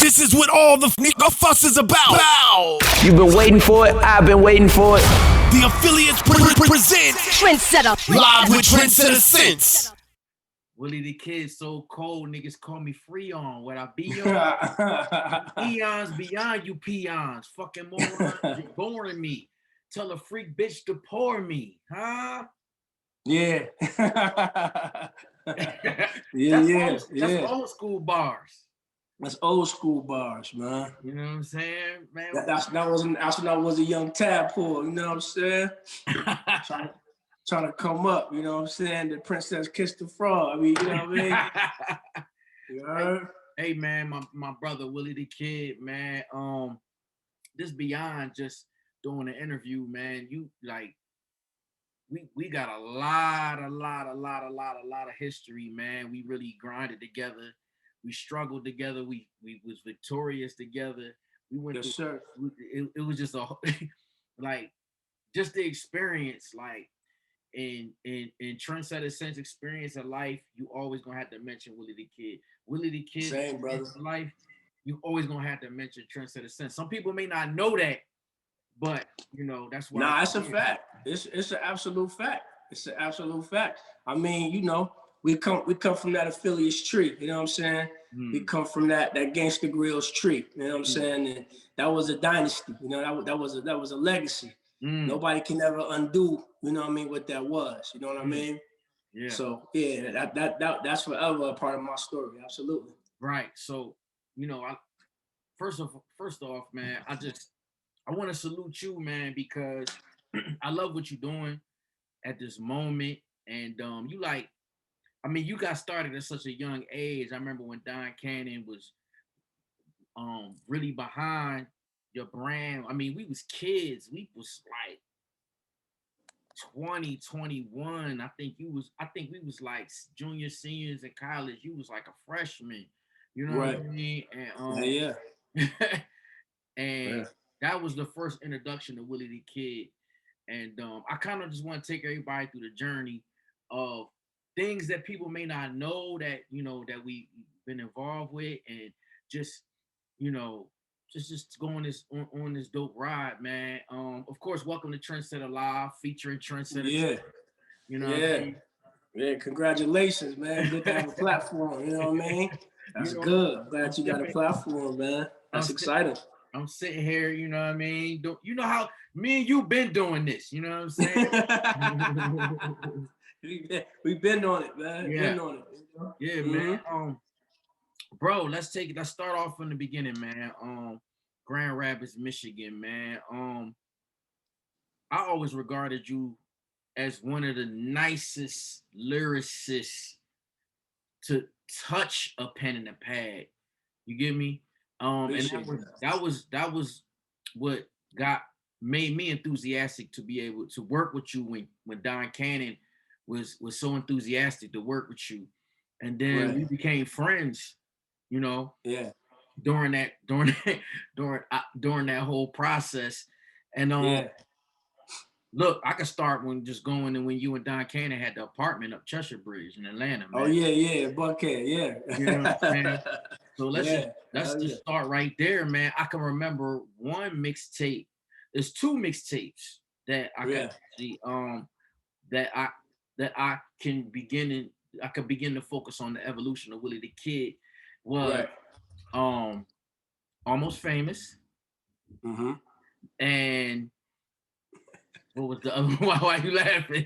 This is what all the fuss is about. Bow. You've been waiting for it. I've been waiting for it. The affiliates present Trendsetter. Live with Trendsetter Sense. Willie the Kid so cold, niggas call me Freon. What I be on? Eons beyond you peons. Fucking morons, you're boring me. Tell a freak bitch to pour me, huh? Yeah. That's old school bars. That's old school bars, man. You know what I'm saying, man? That's when I was a young tadpole, you know what I'm saying? trying to come up, you know what I'm saying? The princess kissed the frog. I mean, you know what I mean? You heard? Hey man, my brother Willie the Kid, man. This beyond just doing an interview, man. You like we got a lot of history, man. We really grinded together. We struggled together. We was victorious together. We went yes, through, sir. It was just a like just the experience, like in Trendsetter Sense experience of life. You always gonna have to mention Willie the Kid. Willie the Kid, same brother. Life. You always gonna have to mention Trendsetter Sense. Some people may not know that, but you know that's why. Nah, it's a fact. It's an absolute fact. It's an absolute fact. I mean, you know, we come from that affiliates tree. You know what I'm saying? We come from that Gangsta Grills tree. You know what I'm saying? And that was a dynasty. You know, that was a legacy. Nobody can ever undo. You know what I mean? What that was. You know what I mean? Yeah. So yeah, that's forever a part of my story. Absolutely. Right. So you know, first off, man, I want to salute you, man, because I love what you're doing at this moment, and you got started at such a young age. I remember when Don Cannon was really behind your brand. I mean, we was kids. We was like 20, 21. I think we was like junior, seniors in college. You was like a freshman. You know right. what I mean? And yeah. and that was the first introduction to Willie the Kid. And I kind of just want to take everybody through the journey of things that people may not know that, you know, that we've been involved with, and just, you know, just go on this dope ride, man. Of course, welcome to Trendsetter Live, featuring Trendsetter. Yeah. You know yeah. what I mean? Yeah, congratulations, man. Good to have a platform, you know what I mean? That's good. Glad you got a platform, man. That's exciting. I'm sitting here, you know what I mean? You know how me and you been doing this, you know what I'm saying? We've been on it, man. Yeah. Been on it. Yeah, man. Bro, let's start off from the beginning, man. Grand Rapids, Michigan, man. I always regarded you as one of the nicest lyricists to touch a pen and a pad. You get me? And that was what made me enthusiastic to be able to work with you when Don Cannon was so enthusiastic to work with you, and then we became friends. You know, during that whole process, and look, I could start when you and Don Cannon had the apartment up Cheshire Bridge in Atlanta, man. Oh yeah, Buckhead, yeah. You know what I'm saying? So let's just start right there, man. I can remember one mixtape. There's two mixtapes that I can see that I can begin to focus on the evolution of Willie the Kid. Was Almost Famous. And what was the other one? Why are you laughing?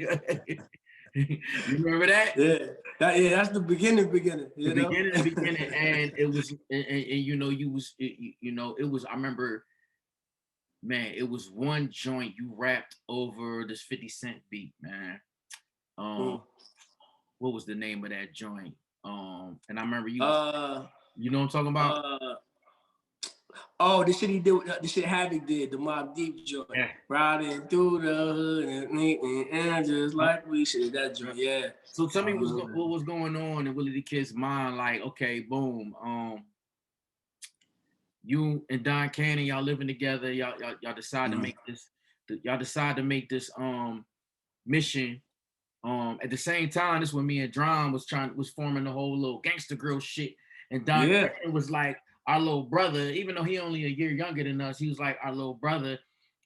You remember that? That's the beginning. The beginning, and it was, and you know, it was. I remember, man, it was one joint you rapped over this 50 Cent beat, man. What was the name of that joint? And I remember you. You know what I'm talking about? The shit he did, the shit Havoc did, the Mobb Deep joint. Yeah. Riding through the hood and just like we should, that joint, yeah. So tell me what was going on in Willie the Kid's mind, like, okay, boom, you and Don Cannon, y'all living together, y'all decide to make this, mission. At the same time, this when me and Drum was forming the whole little gangster girl shit, and Don Cannon was like, our little brother, even though he only a year younger than us, he was like our little brother.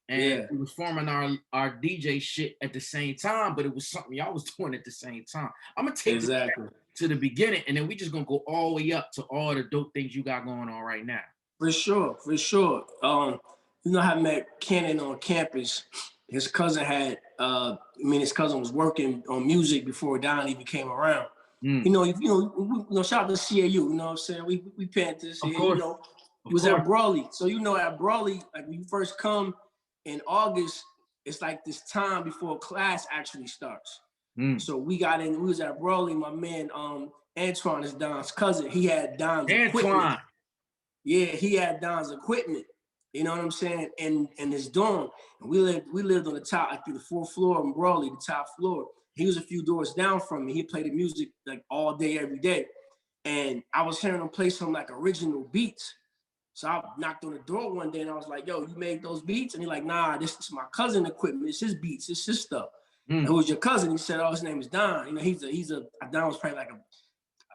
And we was forming our DJ shit at the same time, but it was something y'all was doing at the same time. I'm gonna take this back to the beginning, and then we just gonna go all the way up to all the dope things you got going on right now. For sure. You know, I met Kenan on campus. His cousin his cousin was working on music before Don even came around. You know, shout out to CAU, you know what I'm saying? We Panthers here, you know. He was at Brawley. So, you know, at Brawley, like when you first come in August, it's like this time before class actually starts. So we was at Brawley. My man Antoine is Don's cousin. He had Don's equipment. Yeah, he had Don's equipment. You know what I'm saying? And his dorm. And we lived on the top, like through the 4th floor in Brawley, the top floor. He was a few doors down from me. He played the music like all day, every day. And I was hearing him play some like original beats. So I knocked on the door one day and I was like, yo, you made those beats? And he's like, nah, this is my cousin equipment. It's his beats, it's his stuff. And who's your cousin? He said, oh, his name is Don. You know, Don was probably like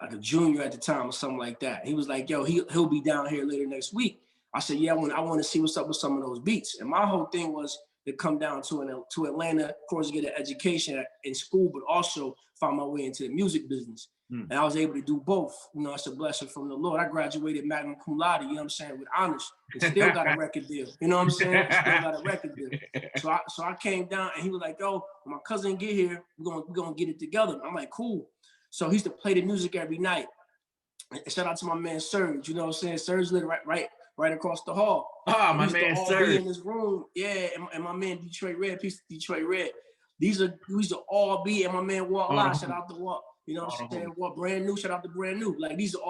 a junior at the time or something like that. He was like, yo, he'll be down here later next week. I said, yeah, I want to see what's up with some of those beats. And my whole thing was to come down to Atlanta, of course, get an education in school, but also find my way into the music business. And I was able to do both. You know, it's a blessing from the Lord. I graduated magna cum laude, you know what I'm saying, with honors. And still got a record deal. You know what I'm saying? Still got a record deal. So I came down and he was like, yo, when my cousin get here, we're gonna get it together. I'm like, cool. So he used to play the music every night. And shout out to my man Serge, you know what I'm saying? Serge lived right across the hall. Oh, my man Serge. Be in this room. Yeah, and my man Detroit Red, piece of Detroit Red. We used to all be, and my man Walt Lott, shout out to Walt. You know what I'm saying? What Brand New, shout out to Brand New. Like these are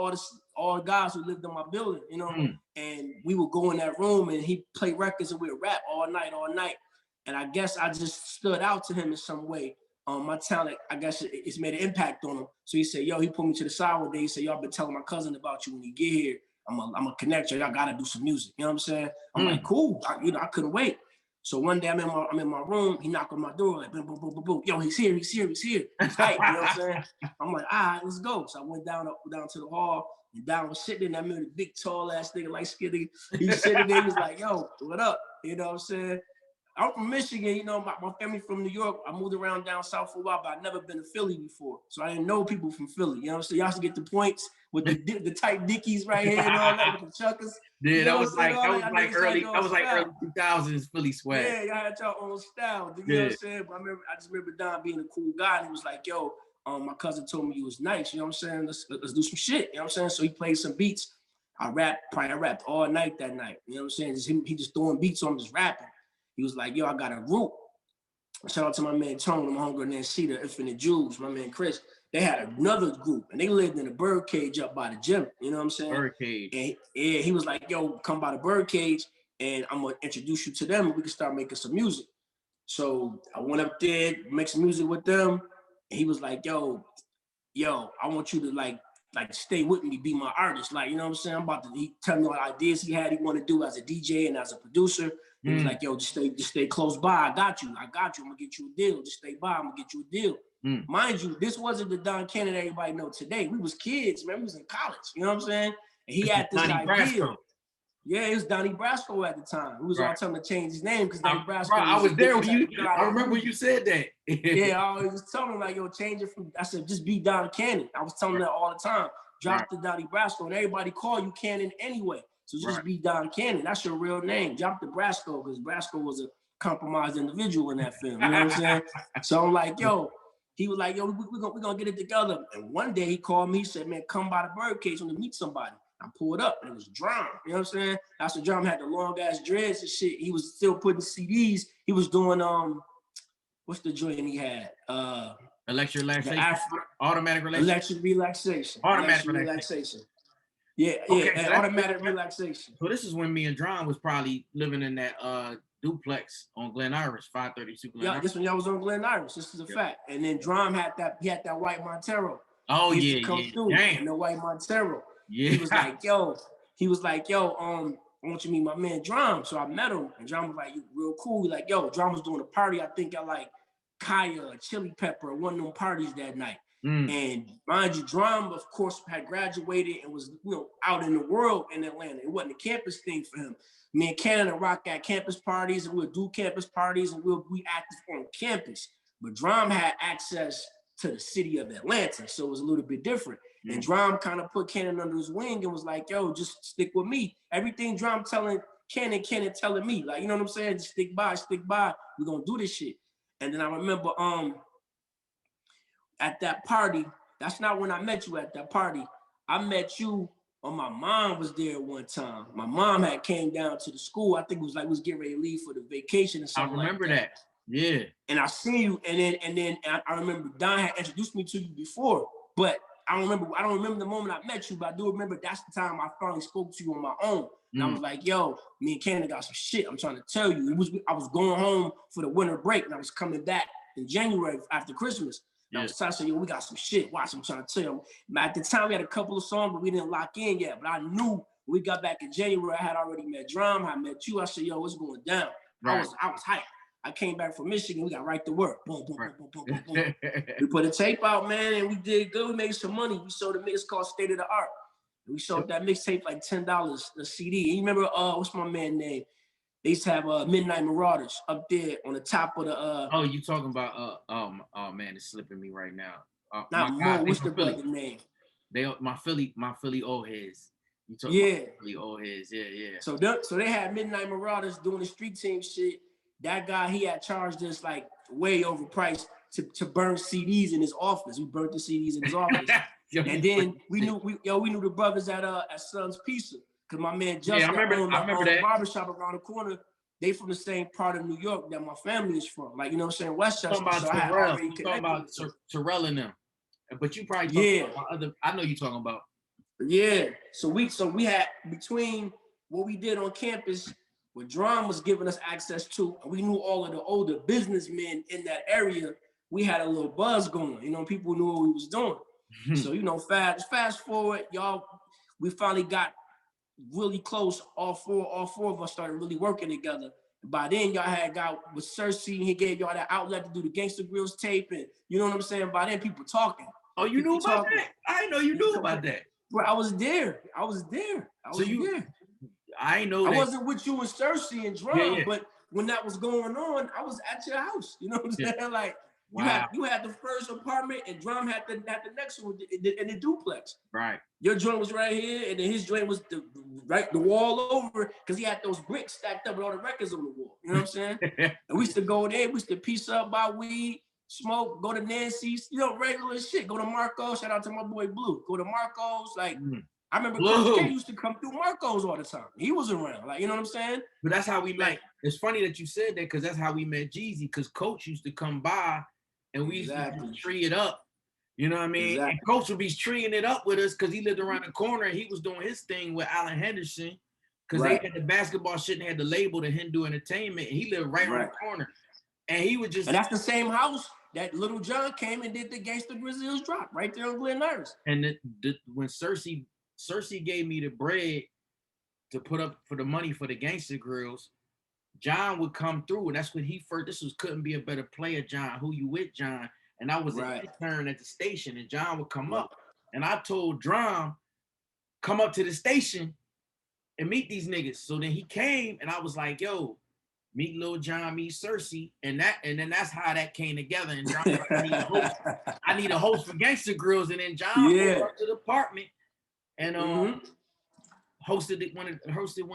all the guys who lived in my building, you know? And we would go in that room and he'd play records and we'd rap all night. And I guess I just stood out to him in some way. My talent, I guess it's made an impact on him. So he said, yo, he put me to the side one day. He said, yo, I've been telling my cousin about you when you get here. I'm gonna connect you. Y'all gotta do some music. You know what I'm saying? I'm like, cool. I couldn't wait. So one day I'm in my room. He knocked on my door, like boom, boom, boom, boom, boom. Yo, he's here. He's hype. You know what I'm saying? I'm like, all right, let's go. So I went down to the hall, and Don was sitting in that middle, big tall ass nigga, like skinny. He's sitting there. He was like, yo, what up? You know what I'm saying? I'm from Michigan, you know, my family from New York. I moved around down south for a while, but I'd never been to Philly before. So I didn't know people from Philly, you know what I'm saying? Y'all should get the points with the tight dickies right here and all that with the chuckers. Yeah, that was like early 2000s Philly swag. Yeah, y'all had y'all own style. You know what I'm saying? But I just remember Don being a cool guy. And he was like, yo, my cousin told me you was nice, you know what I'm saying? Let's do some shit, you know what I'm saying? So he played some beats. I rapped all night that night, you know what I'm saying? He just throwing beats on, just rapping. He was like, yo, I got a group. Shout out to my man Tone, my homegirl Nancy, the Infinite Jews, my man Chris. They had another group, and they lived in a bird cage up by the gym. You know what I'm saying? Bird cage. And yeah, he was like, yo, come by the bird cage, and I'm going to introduce you to them, and we can start making some music. So I went up there, make some music with them, and he was like, yo, I want you to like stay with me, be my artist. Like, you know what I'm saying? He tell me what ideas he had, he wanted to do as a DJ and as a producer. He was like, yo, just stay close by. I got you. I'm gonna get you a deal. Just stay by. I'm gonna get you a deal. Mind you, this wasn't the Don Cannon everybody know today. We was kids, man. We was in college. You know what I'm saying? And he had this idea. Brasco. Yeah, it was Donnie Brasco at the time. We was all telling him to change his name because Donnie Brasco. Bro, I was there when I remember when you said that. Yeah, I always was telling him like, yo, change it from. I said, just be Don Cannon. I was telling him that all the time. Drop the Donnie Brasco, and everybody call you Cannon anyway. So just be Don Cannon. That's your real name. Drop the Brasco because Brasco was a compromised individual in that film. You know what I'm saying? So I'm like, yo, he was like, yo, we're gonna get it together. And one day he called me, he said, man, come by the birdcage. I want to meet somebody. I pulled up and it was Drum. You know what I'm saying? That's the Drum had the long ass dreads and shit. He was still putting CDs. He was doing what's the joint he had? Electric relaxation. Automatic relaxation. Electric relaxation. Automatic relaxation. Yeah, okay, so automatic relaxation. So this is when me and Dron was probably living in that duplex on Glen Iris, 532 Glen Iris. Yeah, this when y'all was on Glen Iris. This is a fact. And then Drum had that white Montero. Oh yeah. And the white Montero. Yeah. He was like, yo, I want you to meet my man Drum. So I met him, and Drum was like, you real cool. Like, yo, Drum was doing a party. I think at like Kaya or Chili Pepper or one of them parties that night. And mind you, Drum, of course, had graduated and was, out in the world in Atlanta. It wasn't a campus thing for him. Me and Canada rock at campus parties, and we'll do campus parties, and we'll be active on campus. But Drum had access to the city of Atlanta, so it was a little bit different. And Drum kind of put Cannon under his wing and was like, yo, just stick with me. Everything Drum telling Cannon telling me, like, you know what I'm saying? Just stick by, we're gonna do this shit. And then I remember at that party, that's not when I met you at that party. I met you when my mom was there one time. My mom had came down to the school. I think it was like we was getting ready to leave for the vacation or something. I remember that. Yeah. And I seen you, and then I remember Don had introduced me to you before, but I don't remember the moment I met you, but I do remember that's the time I finally spoke to you on my own. And I was like, yo, me and Canada got some shit I'm trying to tell you. I was going home for the winter break, and I was coming back in January after Christmas. And I was trying to say, yo, we got some shit. Watch, I'm trying to tell you. At the time, we had a couple of songs, but we didn't lock in yet. But I knew when we got back in January, I had already met Drum, I met you. I said, yo, what's going down? Right. I was hyped. I came back from Michigan. We got right to work. Boom, boom, boom, boom, boom, boom. We put a tape out, man, and we did good. We made some money. We sold a mix called State of the Art. And we sold that mixtape like $10 a CD. And you remember, what's my man's name? They used to have Midnight Marauders up there on the top of the. Oh, you talking about? Oh man, it's slipping me right now. Not Mo. What's the brother name? My Philly old heads. You talking about Philly old heads? Yeah. So they had Midnight Marauders doing the street team shit. That guy, he had charged us like way overpriced to burn CDs in his office. We burnt the CDs in his office. And then we knew the brothers at Sun's Pizza. Cause my man Justin owned the barbershop around the corner. They from the same part of New York that my family is from. Like, you know what I'm saying? Westchester. You talking about Terrell and them. But you probably talking about other, I know you talking about. Yeah. So we had between what we did on campus, what Drum was giving us access to, and we knew all of the older businessmen in that area. We had a little buzz going. You know, people knew what we was doing. So, fast forward, y'all, we finally got really close. All four of us started really working together. By then, y'all had got with Cersei, and he gave y'all that outlet to do the Gangsta Grills tape, and you know what I'm saying? By then, people talking. Oh, you knew about that? I didn't know you knew about that. Bro, I was there. I was there. I know that. I wasn't with you and Cersei and Drum, but when that was going on, I was at your house. You know what I'm saying? Like, you had the first apartment, and Drum had the next one in the duplex. Right. Your joint was right here, and then his joint was the wall over, because he had those bricks stacked up with all the records on the wall. You know what I'm saying? And we used to go there. We used to piece up, buy weed, smoke, go to Nancy's, regular shit. Go to Marco's. Shout out to my boy Blue. Go to Marco's. Like, I remember Coach K used to come through Marco's all the time. He was around. Like, you know what I'm saying? But that's how we met. It's funny that you said that, because that's how we met Jeezy, because Coach used to come by, and we used to tree it up. You know what I mean? Exactly. And Coach would be treeing it up with us because he lived around the corner, and he was doing his thing with Allen Henderson, because they had the basketball shit and had the label, the Hindu Entertainment, and he lived right on the corner. And he would just... And that's the same house that Little John came and did the Gangsta Grizzlies drop right there on Glen Iris. And when Cersei gave me the bread to put up for the money for the Gangsta Grills, John would come through, and that's when he first, this was Couldn't Be a Better Player, John. Who you with, John? And I was an intern at the station, and John would come up, and I told Drum, come up to the station and meet these niggas. So then he came, and I was like, yo, meet Lil John, meet Cersei, and then that's how that came together. And John, I need a host for Gangsta Grills, and then John went up to the apartment and hosted one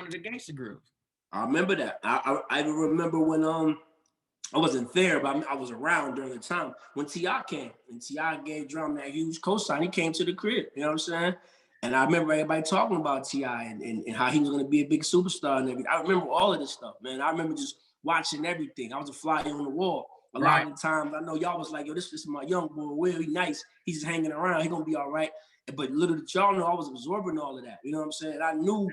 of the Gangsta Grills. I remember that. I even remember when I wasn't there, but I was around during the time when T.I. came, and T.I. gave Drum that huge cosign. He came to the crib, you know what I'm saying? And I remember everybody talking about T.I. and how he was going to be a big superstar and everything. I remember all of this stuff, man. I remember just watching everything. I was a flyer on the wall. A lot of the times, I know y'all was like, yo, this is my young boy, Will. He nice. He's just hanging around. He going to be all right. But little did y'all know I was absorbing all of that. You know what I'm saying? I knew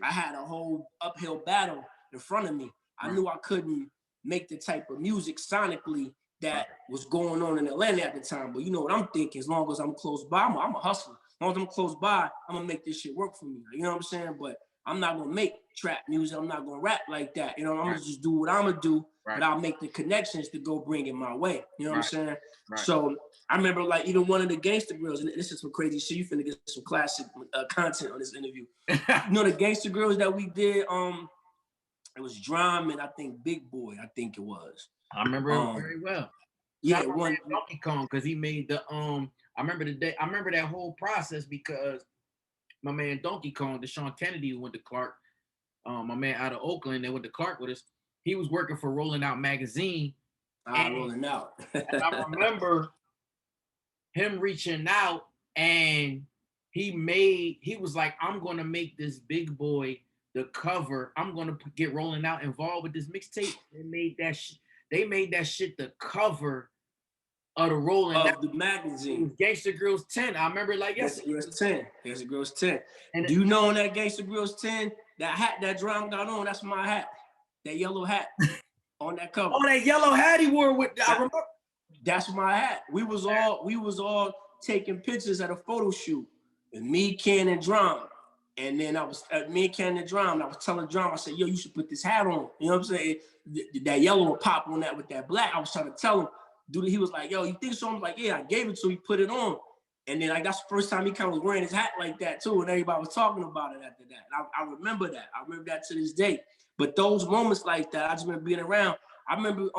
I had a whole uphill battle in front of me. I knew I couldn't make the type of music sonically that was going on in Atlanta at the time. But you know what I'm thinking? As long as I'm close by, I'm a hustler. As long as I'm close by, I'm going to make this shit work for me. You know what I'm saying? But I'm not going to make trap music. I'm not going to rap like that. You know, I'm going to just do what I'm going to do. but I'll make the connections to go bring it my way. You know what I'm saying? Right. So I remember like even one of the gangster girls, and this is some crazy shit. You finna get some classic content on this interview. You know the gangster girls that we did. It was Drum and I think Big Boy. I think it was. I remember it very well. Yeah, Shout out to Donkey Kong because he made the I remember the day. I remember that whole process because my man Donkey Kong, Deshaun Kennedy, who went to Clark. My man out of Oakland, they went to Clark with us. He was working for Rolling Out magazine. Rolling Out. And I remember him reaching out, and he was like, "I'm gonna make this Big Boy the cover. I'm gonna get Rolling Out involved with this mixtape." They made that. They made that shit the cover of the Rolling Out the magazine. Gangsta Grills 10. I remember like Gangsta Grills 10. Gangsta Grills 10. And do you know on that Gangsta Grills 10, that hat that Drum got on? That's my hat. That yellow hat on that cover. Oh, that yellow hat he wore with. I remember. That's my hat. We was all taking pictures at a photo shoot, and me, Ken, and Drum. And then I was me and Ken and Drum. And I was telling Drum, I said, "Yo, you should put this hat on." You know what I'm saying? That yellow would pop on that with that black. I was trying to tell him. Dude, he was like, "Yo, you think so?" I'm like, "Yeah." I gave it to him. He put it on, and then like that's the first time he kind of was wearing his hat like that too, and everybody was talking about it after that. And I remember that. I remember that to this day. But those moments like that, I just remember being around. I remember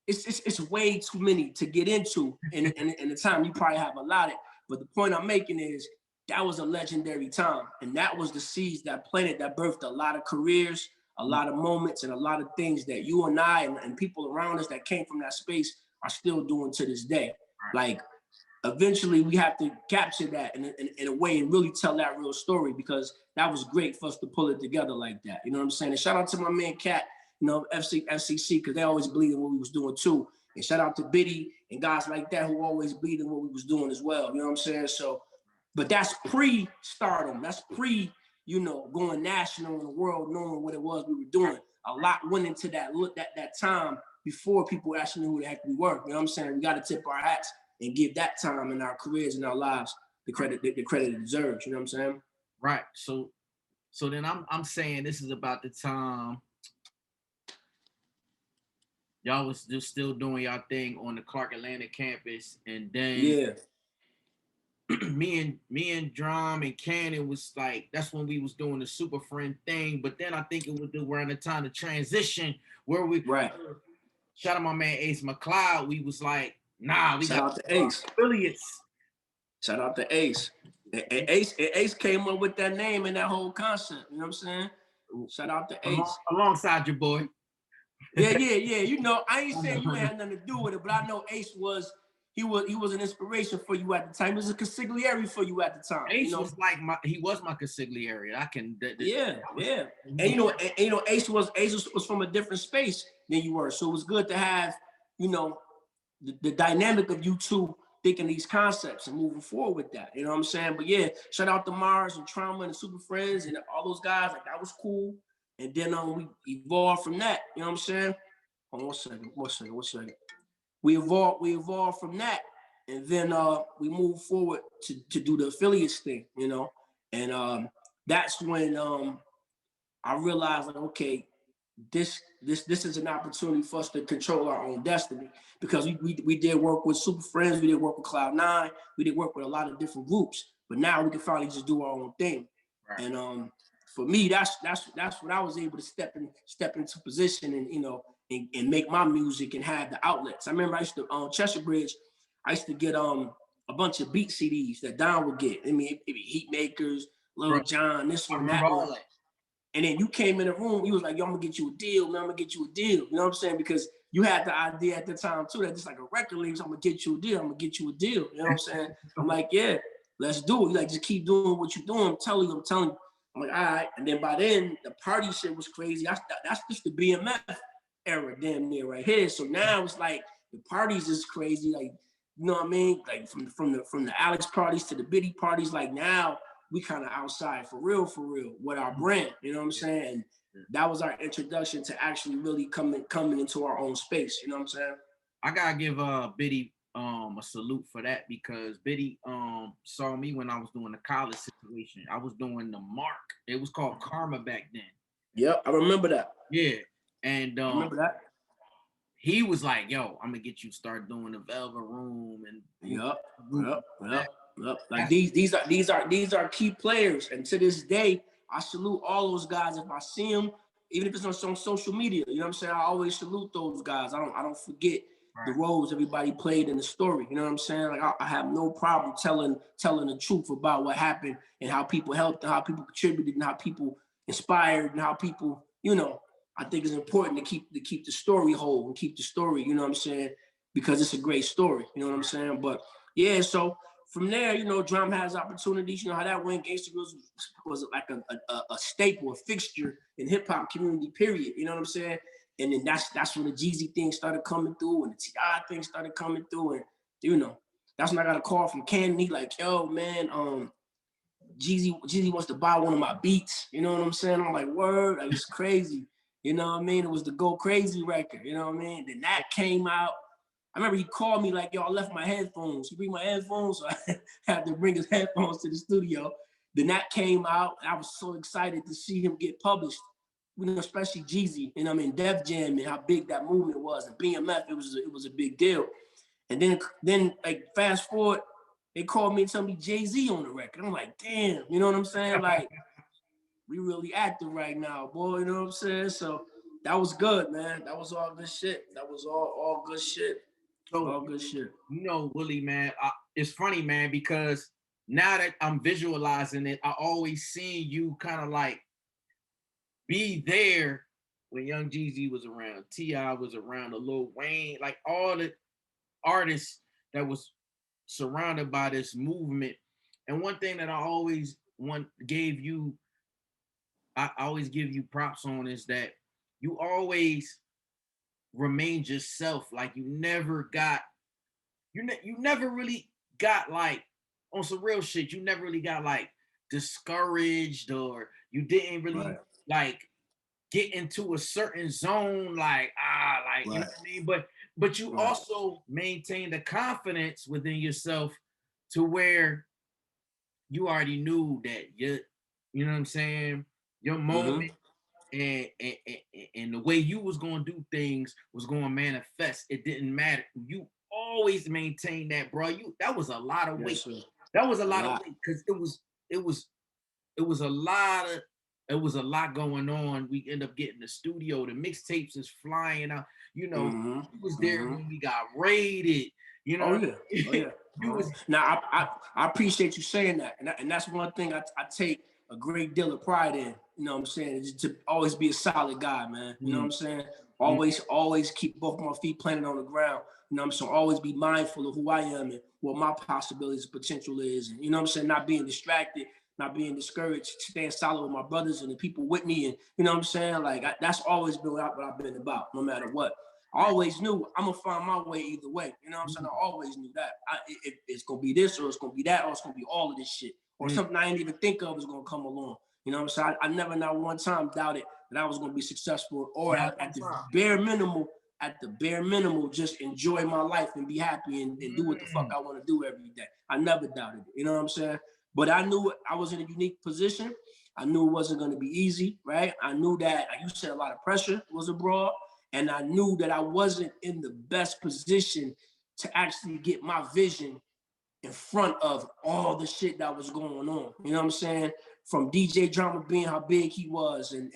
it's way too many to get into in the time you probably have allotted. But the point I'm making is that was a legendary time, and that was the seeds that planted, that birthed a lot of careers, a lot of moments, and a lot of things that you and I and people around us that came from that space are still doing to this day. Like, eventually we have to capture that in a way and really tell that real story, because that was great for us to pull it together like that. You know what I'm saying? And shout out to my man Cat, you know, FCC, because they always believed in what we was doing too. And shout out to Biddy and guys like that who always believed in what we was doing as well. You know what I'm saying? So, but that's pre-stardom. That's pre, you know, going national in the world, knowing what it was we were doing. A lot went into that time before people actually knew who the heck we were. You know what I'm saying? We got to tip our hats and give that time in our careers and our lives the credit it deserves. You know what I'm saying? Right. So then I'm saying this is about the time y'all was just still doing y'all thing on the Clark Atlanta campus, and then me and Drum and Cannon was like, that's when we was doing the Super Friend thing. But then I think it was around the time of transition where we shout out my man Ace McLeod. We was like, nah, we shout got out to Ace affiliates. Shout out to Ace. And Ace came up with that name and that whole concept. You know what I'm saying? Shout out to Ace. Alongside your boy. Yeah. You know, I ain't saying you had nothing to do with it, but I know Ace was an inspiration for you at the time. He was a consigliere for you at the time. Ace, you know? was like he was my consigliere. I can. Yeah. And you know, Ace was from a different space than you were, so it was good to have, you know, the dynamic of you two thinking these concepts and moving forward with that. You know what I'm saying? But yeah, shout out to Mars and Trauma and Super Friends and all those guys. Like, that was cool. And then we evolved from that. You know what I'm saying? Hold on, one second. We evolved from that, and then we moved forward to do the affiliates thing, you know. And that's when I realized, like, okay, this is an opportunity for us to control our own destiny, because we did work with Super Friends, we did work with Cloud9, we did work with a lot of different groups, but now we can finally just do our own thing. Right. And for me, that's when I was able to step into position and, you know, and make my music and have the outlets. I remember I used to Cheshire Bridge, I used to get a bunch of beat CDs that Don would get. I mean, it'd be Heat Makers, Lil Jon, this one, that one. And then you came in the room, you was like, yo, I'm gonna get you a deal, man, I'm gonna get you a deal. You know what I'm saying? Because you had the idea at the time too, that just like a record label, so I'm gonna get you a deal, You know what I'm saying? I'm like, yeah, let's do it. You like, just keep doing what you're doing. I'm telling you. I'm like, all right. And then by then, the party shit was crazy. That's just the BMF era damn near right here. So now it's like the parties is crazy. Like, you know what I mean? Like from the Alex parties to the Biddy parties, like now we kind of outside for real with our brand, you know what I'm saying? And that was our introduction to actually really coming into our own space, you know what I'm saying? I gotta give Biddy a salute for that, because Biddy saw me when I was doing the college situation. I was doing the Mark. It was called Karma back then. Yep, I remember that. Yeah. And I remember that. he was like, yo, I'm gonna get you start doing the Velvet Room and Yep. Like these are key players, and to this day, I salute all those guys if I see them, even if it's on social media. You know what I'm saying? I always salute those guys. I don't forget the roles everybody played in the story. You know what I'm saying? Like I have no problem telling the truth about what happened and how people helped and how people contributed and how people inspired and how people, you know. I think it's important to keep the story whole and keep the story, you know what I'm saying? Because it's a great story, you know what I'm saying? But yeah, so from there, you know, Drum has opportunities. You know how that went. Gangsta Grills was like a staple, a fixture in hip hop community, period. You know what I'm saying? And then that's when the Jeezy thing started coming through and the T.I. thing started coming through. And, you know, that's when I got a call from Ken. He like, yo, man, Jeezy wants to buy one of my beats. You know what I'm saying? I'm like, word, like, it's crazy. You know what I mean? It was the Go Crazy record. You know what I mean? Then that came out. I remember he called me like, yo, I left my headphones. He bring my headphones, so I had to bring his headphones to the studio. Then that came out. I was so excited to see him get published. You know, especially Jeezy, you know what I mean? Def Jam and how big that movement was. And BMF, it was a big deal. And then like fast forward, they called me and told me Jay-Z on the record. I'm like, damn, you know what I'm saying? Like, we really active right now, boy, you know what I'm saying? So that was good, man. That was all good shit. That was all good shit. So, all good shit. You know, Willie, man, it's funny, man, because now that I'm visualizing it, I always seen you kind of like be there when Young Jeezy was around, T.I. was around, the Lil Wayne, like all the artists that was surrounded by this movement. And one thing that I always give you props on is that you always remained yourself. Like you never really got like on some real shit. You never really got like discouraged, or you didn't really like get into a certain zone, like you know what I mean? But you also maintain the confidence within yourself to where you already knew that you know what I'm saying, your moment and the way you was gonna do things was gonna manifest. It didn't matter. You always maintained that, bro. That was a lot of weight. That was a lot of weight because it was a lot going on. We end up getting the studio. The mixtapes is flying out. You know, you was there when we got raided. You know, Now I appreciate you saying that, and that's one thing I take a great deal of pride in. You know what I'm saying? Is to always be a solid guy, man. You know what I'm saying? Always keep both my feet planted on the ground. You know what I'm saying? Always be mindful of who I am and what my possibilities and potential is. And you know what I'm saying? Not being distracted, not being discouraged, staying solid with my brothers and the people with me. And you know what I'm saying? Like that's always been what I've been about, no matter what. I always knew I'm gonna find my way either way. You know what I'm saying? I always knew that. It's gonna be this, or it's gonna be that, or it's gonna be all of this shit, or something I didn't even think of is gonna come along. You know what I'm saying? I never, not one time, doubted that I was gonna be successful, or at the bare minimal, just enjoy my life and be happy and do what the fuck I want to do every day. I never doubted it. You know what I'm saying? But I knew I was in a unique position. I knew it wasn't gonna be easy, right? I knew that, like you said, a lot of pressure was abroad. And I knew that I wasn't in the best position to actually get my vision in front of all the shit that was going on. You know what I'm saying? From DJ Drama being how big he was and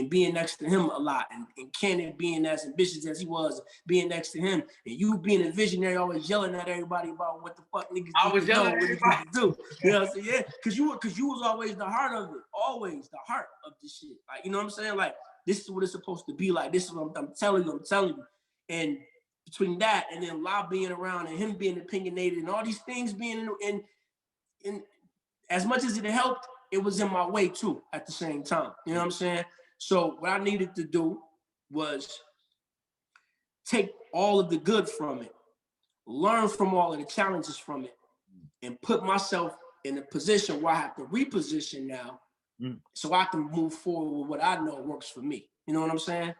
being next to him a lot, and Cannon being as ambitious as he was, being next to him, and you being a visionary, always yelling at everybody about what the fuck niggas I was yelling at everybody do. You know what I'm saying? Yeah, because you was always the heart of it, always the heart of the shit. Like, you know what I'm saying? Like, this is what it's supposed to be like. This is what I'm telling you. And between that and then La being around and him being opinionated and all these things being in as much as it helped, it was in my way too at the same time. You know what I'm saying? So what I needed to do was take all of the good from it, learn from all of the challenges from it, and put myself in a position where I have to reposition now so I can move forward with what I know works for me. You know what I'm saying?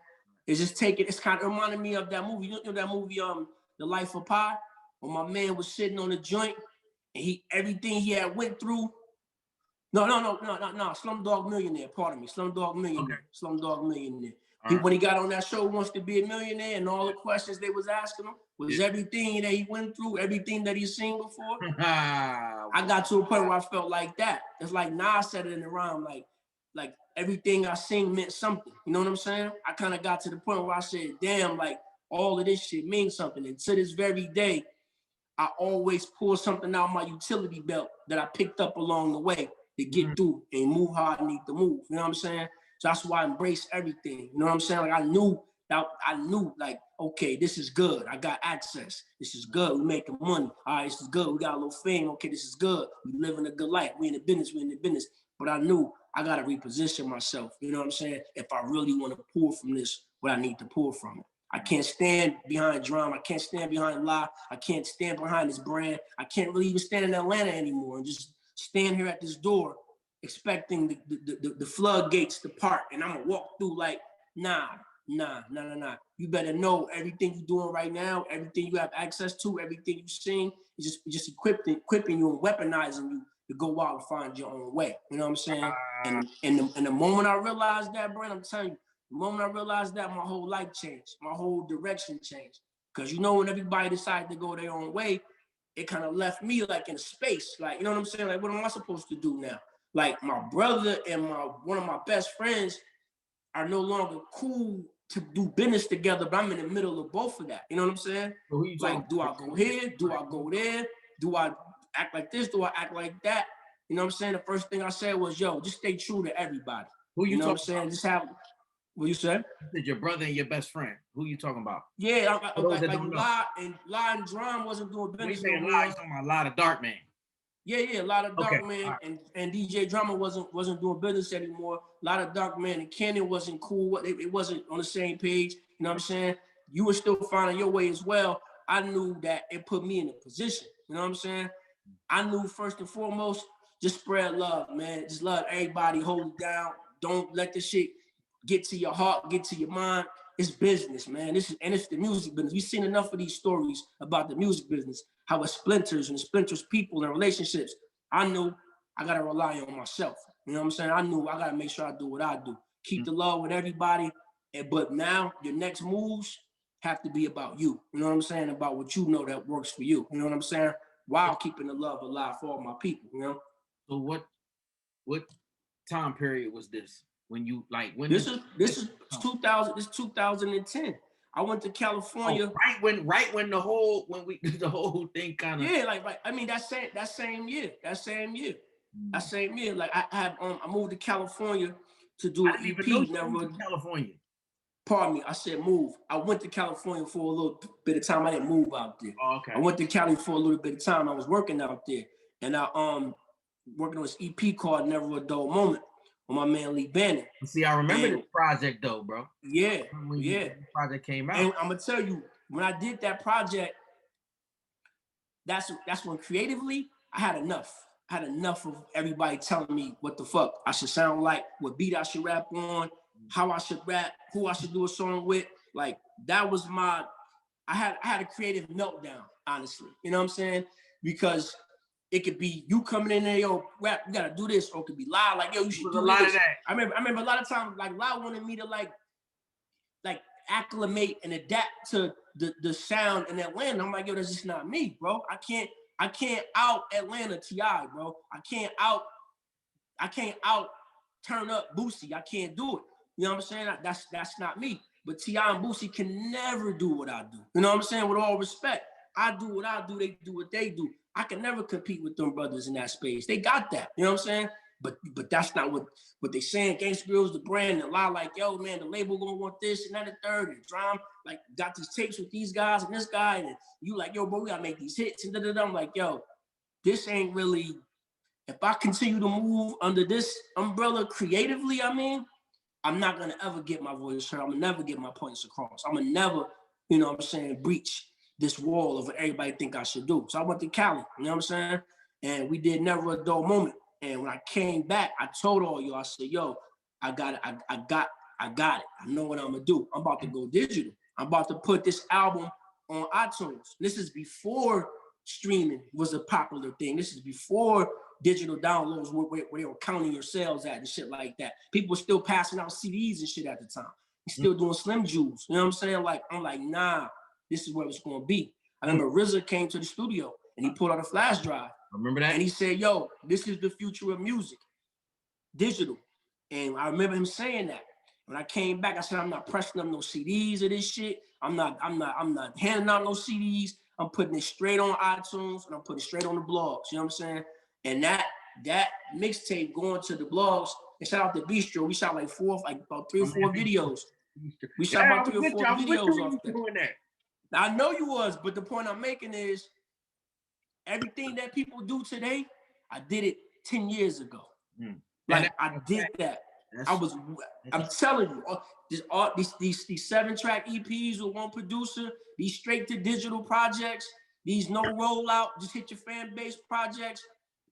It's just it's kind of reminding me of that movie. You know that movie, The Life of Pi, when my man was sitting on a joint and everything he had went through No. Slumdog Millionaire. Pardon me. Slumdog Millionaire. Okay. Slumdog Millionaire. Right. When he got on that show, Wants to Be a Millionaire, and all the questions they was asking him was everything that he went through, everything that he's seen before. I got to a point where I felt like that. It's like Nas said it in the rhyme, like everything I sing meant something. You know what I'm saying? I kind of got to the point where I said, damn, like all of this shit means something. And to this very day, I always pull something out of my utility belt that I picked up along the way to get through and move how I need to move. You know what I'm saying? So that's why I embrace everything. You know what I'm saying? Like I knew like, okay, this is good. I got access. This is good. We making money. All right, this is good. We got a little fame. Okay, this is good. We living a good life. We in the business. But I knew I got to reposition myself. You know what I'm saying? If I really want to pull from this, what I need to pull from it. I can't stand behind drama. I can't stand behind lie. I can't stand behind this brand. I can't really even stand in Atlanta anymore and just stand here at this door expecting the floodgates to part. And I'm going to walk through like, nah. You better know everything you're doing right now, everything you have access to, everything you sing, is just equipping you and weaponizing you to go out and find your own way. You know what I'm saying? And the moment I realized that, Brent, I'm telling you, the moment I realized that, my whole life changed. My whole direction changed. Because you know, when everybody decided to go their own way, it kind of left me like in a space. Like, you know what I'm saying? Like, what am I supposed to do now? Like, my brother and one of my best friends are no longer cool to do business together, but I'm in the middle of both of that. You know what I'm saying? Like, do I go here? Do I go there? Do I act like this? Do I act like that? You know what I'm saying? The first thing I said was, yo, just stay true to everybody. You know what I'm saying? Just have, what you said? Your brother and your best friend. Who you talking about? Yeah, like Lie and Drum wasn't doing business. You talking about a lot of Dark Man. Yeah, a lot of Dark Man and DJ Drama wasn't doing business anymore. A lot of Dark Man and Cannon wasn't cool. It wasn't on the same page. You know what I'm saying? You were still finding your way as well. I knew that it put me in a position. You know what I'm saying? I knew first and foremost, just spread love, man. Just love everybody, hold it down. Don't let this shit get to your heart, get to your mind. It's business, man. It's the music business. We've seen enough of these stories about the music business, how it splinters and splinters people and relationships. I knew I gotta rely on myself. You know what I'm saying? I knew I gotta make sure I do what I do. Keep the love with everybody. But now your next moves have to be about you. You know what I'm saying? About what you know that works for you. You know what I'm saying? While keeping the love alive for all my people, you know? So what time period was this? When you like when this is 2010. I went to California. Oh, right when the whole thing kind of like I mean that same year. Like I moved to California to do an EP. Never California. Pardon me, I said move. I went to California for a little bit of time. I didn't move out there. Oh, okay. I went to Cali for a little bit of time. I was working out there, and I working on this EP called Never a Dull Moment with my man Lee Bannon. See, I remember this project though, bro. Yeah, when the project came out. And I'm gonna tell you, when I did that project, that's when creatively I had enough. I had enough of everybody telling me what the fuck I should sound like, what beat I should rap on, how I should rap, who I should do a song with. Like that was I had a creative meltdown, honestly. You know what I'm saying? Because it could be you coming in there, yo, rap, you gotta do this, or it could be Lie, like, yo, you should do a lot this. of that. I remember a lot of times, like, Lie wanted me to like acclimate and adapt to the sound in Atlanta. I'm like, yo, that's just not me, bro. I can't out Atlanta T.I., bro. I can't out turn up Boosie. I can't do it. You know what I'm saying? That's not me. But T.I. and Boosie can never do what I do. You know what I'm saying? With all respect, I do what I do. They do what they do. I can never compete with them brothers in that space. They got that. You know what I'm saying? But that's not what they saying. Gangsta Grill's the brand and Lie like, yo, man, the label gonna want this and that and third. And Drum like got these tapes with these guys and this guy. And you like, yo, bro, we gotta make these hits. And da-da-da. I'm like, yo, this ain't really, if I continue to move under this umbrella creatively, I mean, I'm not gonna ever get my voice heard. I'm gonna never get my points across. I'm gonna never, you know what I'm saying, breach this wall of what everybody think I should do. So I went to Cali, you know what I'm saying? And we did Never a Dull Moment. And when I came back, I told all y'all, I said, yo, I got it. I got it. I know what I'm gonna do. I'm about to go digital. I'm about to put this album on iTunes. This is before streaming was a popular thing. This is before digital downloads where they were counting your sales at and shit like that. People were still passing out CDs and shit at the time. Still doing Slim Jules. You know what I'm saying? Like, I'm like, nah, this is where it's gonna be. I remember RZA came to the studio and he pulled out a flash drive. I remember that. And he said, yo, this is the future of music, digital. And I remember him saying that. When I came back, I said, I'm not pressing up no CDs of this shit. I'm not handing out no CDs. I'm putting it straight on iTunes and I'm putting it straight on the blogs. You know what I'm saying? And that mixtape going to the blogs, and shout out to Bistro. We shot like about 3 or 4 videos. We shot about 3 or 4 videos off that. I know you was, but the point I'm making is everything that people do today, I did it 10 years ago. Like I did that. I'm telling you, these 7-track EPs with one producer, these straight to digital projects, these no rollout, just hit your fan base projects,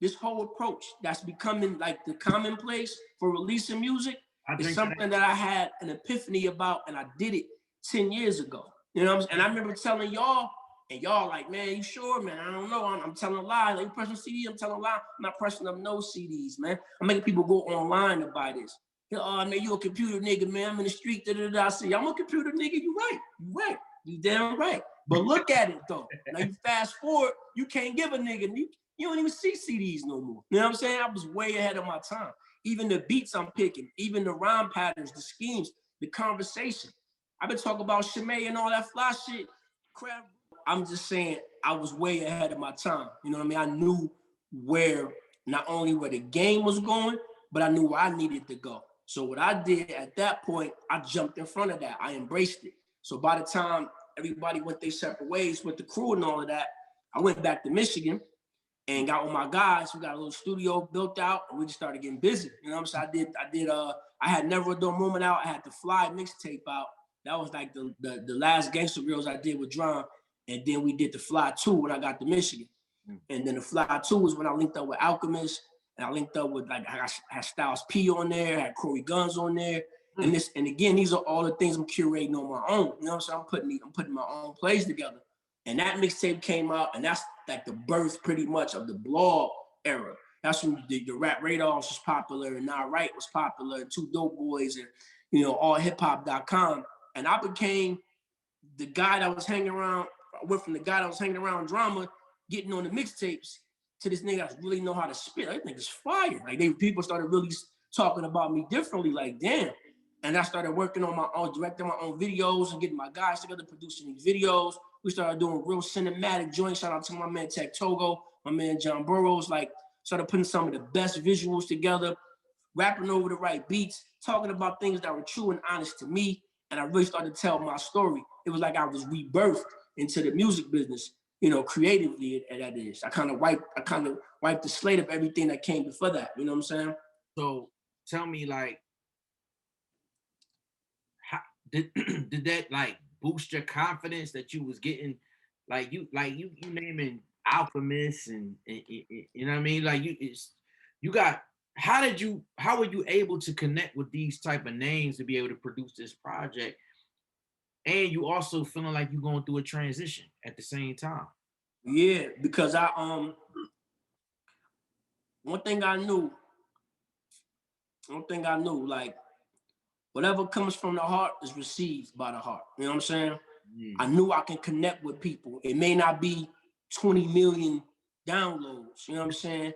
this whole approach that's becoming like the commonplace for releasing music is something that I had an epiphany about, and I did it 10 years ago. You know what I'm saying? And I remember telling y'all, and y'all like, man, you sure, man? I don't know. I'm telling a lie. Like, you pressing CD, I'm telling a lie. I'm not pressing up no CDs, man. I'm making people go online to buy this. Oh, man, you a computer nigga, man. I'm in the street, I say, I'm a computer nigga. You right. You damn right. But look at it, though. Now, you fast forward, you can't give a nigga, you don't even see CDs no more. You know what I'm saying? I was way ahead of my time. Even the beats I'm picking, even the rhyme patterns, the schemes, the conversation. I've been talking about Shimei and all that fly shit. Crap. I'm just saying I was way ahead of my time. You know what I mean? I knew not only where the game was going, but I knew where I needed to go. So what I did at that point, I jumped in front of that. I embraced it. So by the time everybody went their separate ways with the crew and all of that, I went back to Michigan and got with my guys. We got a little studio built out and we just started getting busy. You know what I'm saying? I had Never a Dull Moment out. I had the Fly mixtape out. That was like the last Gangsta Girls I did with Drum. And then we did the Fly 2 when I got to Michigan. And then the Fly 2 was when I linked up with Alchemist. And I linked up with, like, I had Styles P on there, I had Corey Guns on there. And again, these are all the things I'm curating on my own. You know what I'm saying? I'm putting my own plays together. And that mixtape came out, and that's like the birth pretty much of the blog era. That's when the Rap Radars was popular, and Now Right was popular, and Two Dope Boys, and, you know, allhiphop.com. And I became the guy that was hanging around. I went from the guy that was hanging around drama, getting on the mixtapes, to this nigga that really know how to spit. That nigga's fire. Like, people started really talking about me differently, like, damn. And I started working on my own, directing my own videos and getting my guys together, producing these videos. We started doing real cinematic joints. Shout out to my man Tech Togo, my man John Burroughs, like, started putting some of the best visuals together, rapping over the right beats, talking about things that were true and honest to me. And I really started to tell my story. It was like I was rebirthed into the music business, you know, creatively, that is. I kind of wiped the slate of everything that came before that. You know what I'm saying? So tell me, like, how did that, like, boost your confidence that you was getting, like you naming Alchemist and you know what I mean? Like, how were you able to connect with these type of names to be able to produce this project? And you also feeling like you're going through a transition at the same time. Yeah, because one thing I knew, like, whatever comes from the heart is received by the heart. You know what I'm saying? I knew I can connect with people. It may not be 20 million downloads. You know what I'm saying?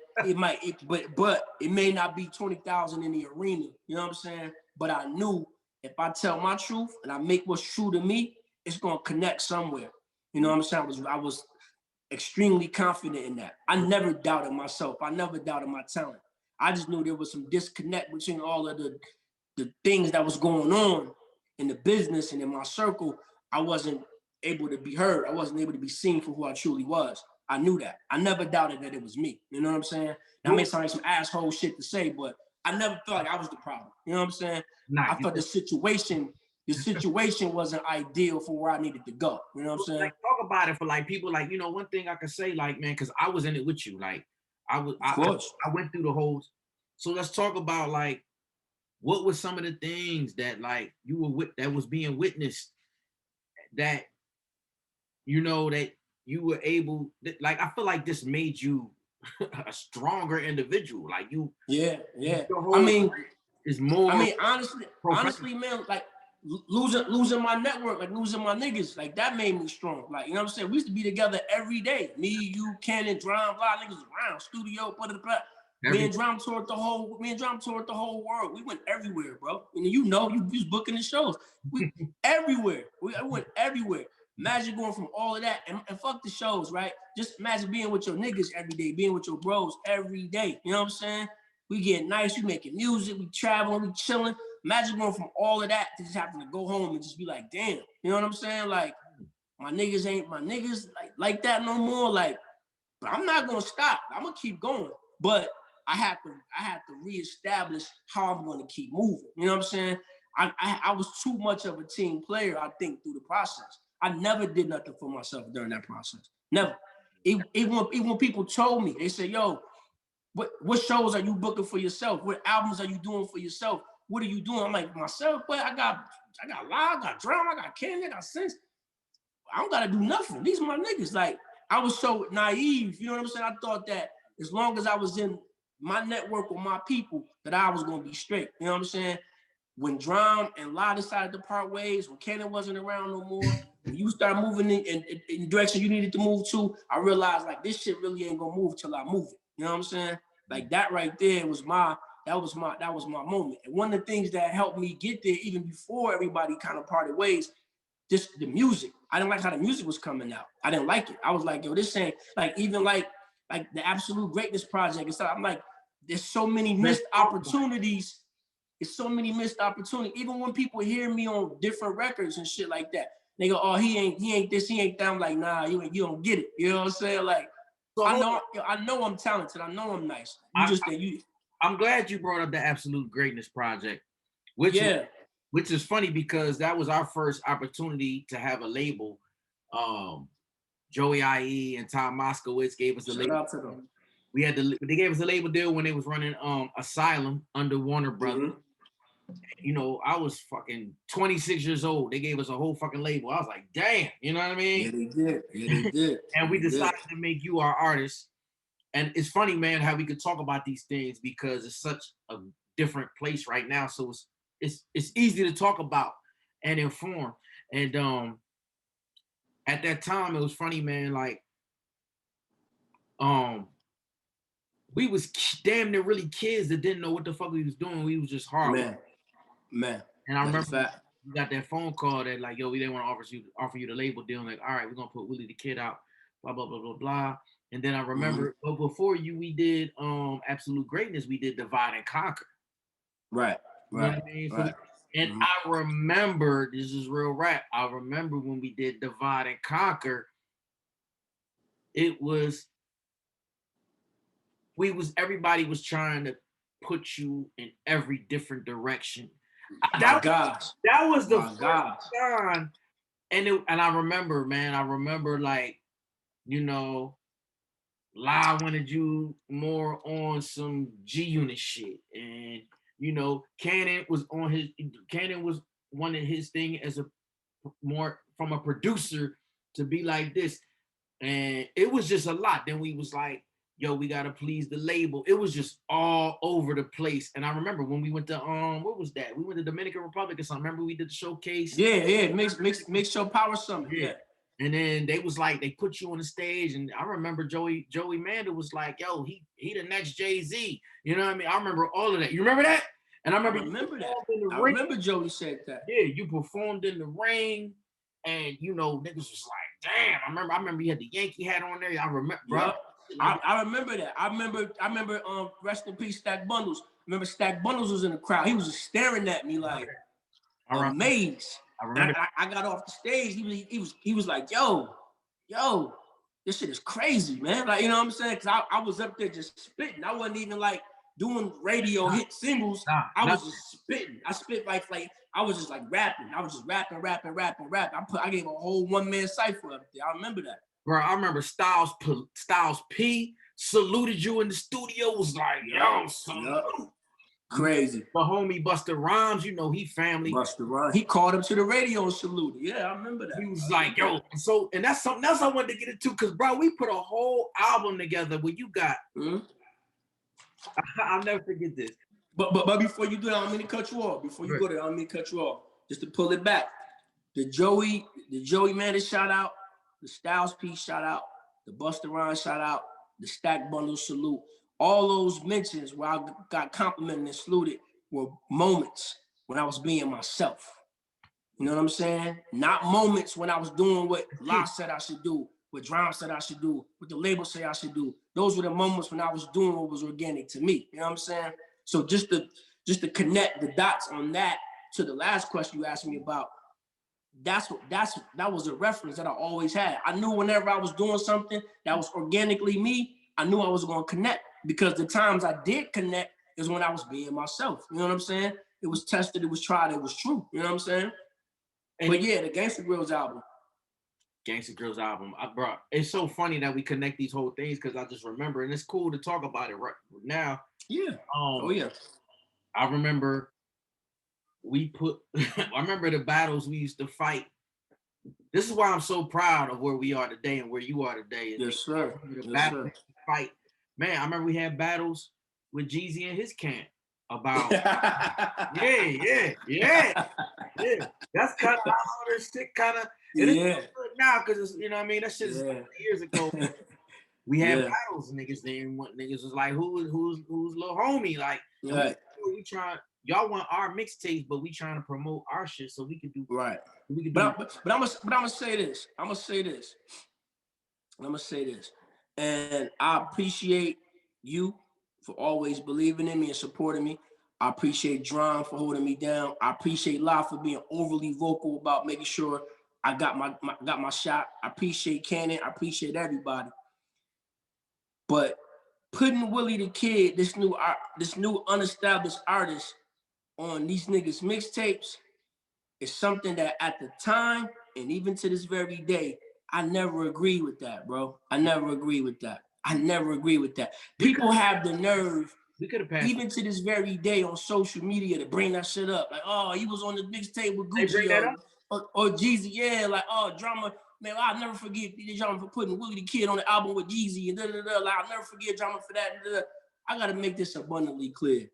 But it may not be 20,000 in the arena. You know what I'm saying? But I knew if I tell my truth and I make what's true to me, it's gonna connect somewhere. You know what I'm saying? I was extremely confident in that. I never doubted myself. I never doubted my talent. I just knew there was some disconnect between all of the things that was going on in the business and in my circle. I wasn't able to be heard. I wasn't able to be seen for who I truly was. I knew that. I never doubted that it was me. You know what I'm saying? That may sound like some asshole shit to say, but I never felt like I was the problem. You know what I'm saying? I thought the situation wasn't ideal for where I needed to go. You know what I'm saying? Like, talk about it for, like, people, like, you know, one thing I could say, like, man, because I was in it with you. Like, I went through the whole. So let's talk about, like, what were some of the things that, like, you were that was being witnessed, that, you know, that you were able, like, I feel like this made you a stronger individual. Like you, Yeah. I mean, is more. I mean, honestly, man, like losing my network, like losing my niggas, like that made me strong. Like, you know what I'm saying? We used to be together every day. Me, you, Cannon, Drum, blah, niggas around, studio, blah. Me and Drum toured the whole world. We went everywhere, bro. And you know, you was booking the shows. We everywhere. I went everywhere. Imagine going from all of that and fuck the shows, right? Just imagine being with your niggas every day, being with your bros every day. You know what I'm saying? We get nice, we making music, we traveling, we chilling. Imagine going from all of that to just having to go home and just be like, damn. You know what I'm saying? Like, my niggas ain't my niggas like that no more. Like, but I'm not gonna stop. I'm gonna keep going. But I have to reestablish how I'm gonna keep moving. You know what I'm saying? I was too much of a team player, I think, through the process. I never did nothing for myself during that process. Never. Even when people told me, they said, yo, what shows are you booking for yourself? What albums are you doing for yourself? What are you doing? I'm like, myself, but I got Live, I got Drum, I got Candy, I got Sense. I don't gotta do nothing. These are my niggas. Like, I was so naive, you know what I'm saying? I thought that as long as I was in my network with my people, that I was gonna be straight. You know what I'm saying? When Drum and La decided to part ways, when Cannon wasn't around no more, when you start moving in the direction you needed to move to, I realized like this shit really ain't gonna move till I move it. You know what I'm saying? Like that right there was my moment. And one of the things that helped me get there, even before everybody kind of parted ways, just the music. I didn't like how the music was coming out. I didn't like it. I was like, yo, this ain't like even like the Absolute Greatness project and stuff. I'm like, there's so many missed opportunities. It's so many missed opportunities. Even when people hear me on different records and shit like that, they go, oh, he ain't this, he ain't that. I'm like, nah, you don't get it. You know what I'm saying? Like, so I know I'm talented. I know I'm nice. I'm glad you brought up the Absolute Greatness project, which is funny because that was our first opportunity to have a label. Joey IE and Tom Moskowitz gave us a label. Shout out to them. They gave us a label deal when they was running Asylum under Warner Brothers. Mm-hmm. You know, I was fucking 26 years old. They gave us a whole fucking label. I was like, damn, you know what I mean? Yeah, they did. And we decided to make you our artist. And it's funny, man, how we could talk about these things because it's such a different place right now. So it's easy to talk about and inform. And at that time, it was funny, man, like we was damn near really kids that didn't know what the fuck we was doing. We was just hard. Man. And I remember we got that phone call that like, yo, we didn't want to offer you the label deal. Like, all right, we're gonna put Willie the Kid out, blah, blah, blah, blah, blah. And then I remember, but before we did Absolute Greatness, we did Divide and Conquer. Right. You know what I mean? So I remember, this is real rap. I remember when we did Divide and Conquer, everybody was trying to put you in every different direction. That was the first time. And I remember, man, like, you know, La wanted you more on some G-Unit shit. And, you know, Cannon was wanted his thing as a more from a producer to be like this. And it was just a lot. Then we was like, yo, we gotta please the label. It was just all over the place. And I remember when we went to what was that? We went to Dominican Republic or something. Remember we did the showcase? Yeah, mix show power summit. Yeah. And then they was like, they put you on the stage, and I remember Joey Manda was like, yo, he the next Jay-Z. You know what I mean? I remember all of that. You remember that? And I remember that. I remember Joey said that. Yeah, you performed in the ring, and you know, niggas was like, damn. I remember you had the Yankee hat on there. I remember, bro. Yep. I remember that. I remember rest in peace, Stack Bundles. Remember Stack Bundles was in the crowd. He was just staring at me like amazed. I remember. I got off the stage. He was like, yo, this shit is crazy, man. Like, you know what I'm saying? Cause I was up there just spitting. I wasn't even like doing radio hit singles. I was just spitting. I spit like I was just like rapping. I was just rapping. I gave a whole one-man cipher up there. I remember that. Bro, I remember Styles P saluted you in the studio, was like, yo, salute. Crazy. But homie Busta Rhymes, you know, he family. Busta Rhymes. He called him to the radio and saluted. Yeah, I remember that. He was like, yo, and that's something else I wanted to get into, because, bro, we put a whole album together where you got, I'll never forget this. But before you do that, I don't mean to cut you off. Before you go there, I don't mean to cut you off. Just to pull it back. The Joey Manis shout out, the Styles piece shout out, the Busta Rhymes shout out, the Stack Bundle salute. All those mentions where I got complimented and saluted were moments when I was being myself. You know what I'm saying? Not moments when I was doing what La said I should do, what Drum said I should do, what the label said I should do. Those were the moments when I was doing what was organic to me. You know what I'm saying? So just to connect the dots on that to the last question you asked me about, that was a reference that I always had. I knew whenever I was doing something that was organically me, I knew I was going to connect, because the times I did connect is when I was being myself. You know what I'm saying? It was tested, it was tried, it was true. You know what I'm saying? But yeah, the Gangsta Grillz album. Bro, it's so funny that we connect these whole things, because I just remember, and it's cool to talk about it right now. Yeah. I remember I remember the battles we used to fight. This is why I'm so proud of where we are today and where you are today. Yes, sir. Fight. Man, I remember we had battles with Jeezy and his camp about yeah. That's kind of how this shit kind of now, because it's, you know what I mean, that shit is years ago. We had battles, niggas was like, who's little homie? Like, we trying, y'all want our mixtapes, but we trying to promote our shit so we can do But I'm gonna say this. And I appreciate you for always believing in me and supporting me. I appreciate Drum for holding me down. I appreciate La for being overly vocal about making sure I got my shot. I appreciate Cannon. I appreciate everybody. But putting Willie the Kid, this new unestablished artist, on these niggas' mixtapes is something that at the time and even to this very day, I never agree with that, bro. I never agree with that. People have the nerve, even to this very day on social media, to bring that shit up. Like, oh, he was on the mixtape with Gucci or Jeezy. Yeah, like, oh, Drama. Man, I'll never forget Drama for putting Willie the Kid on the album with Jeezy and da-da-da. Like, I'll never forget Drama for that. Da-da-da. I got to make this abundantly clear.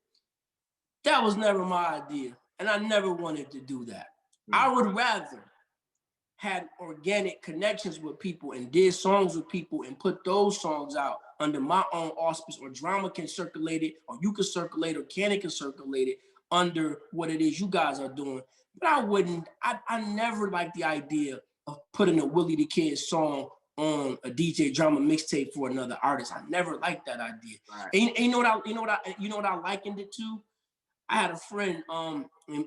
That was never my idea, and I never wanted to do that. I would rather had organic connections with people and did songs with people and put those songs out under my own auspice, or Drama can circulate it, or you can circulate, or Cannon can circulate it under what it is you guys are doing. But I never liked the idea of putting a Willie the Kid song on a DJ Drama mixtape for another artist. I never liked that idea. Right. And you know what I likened it to? I had a friend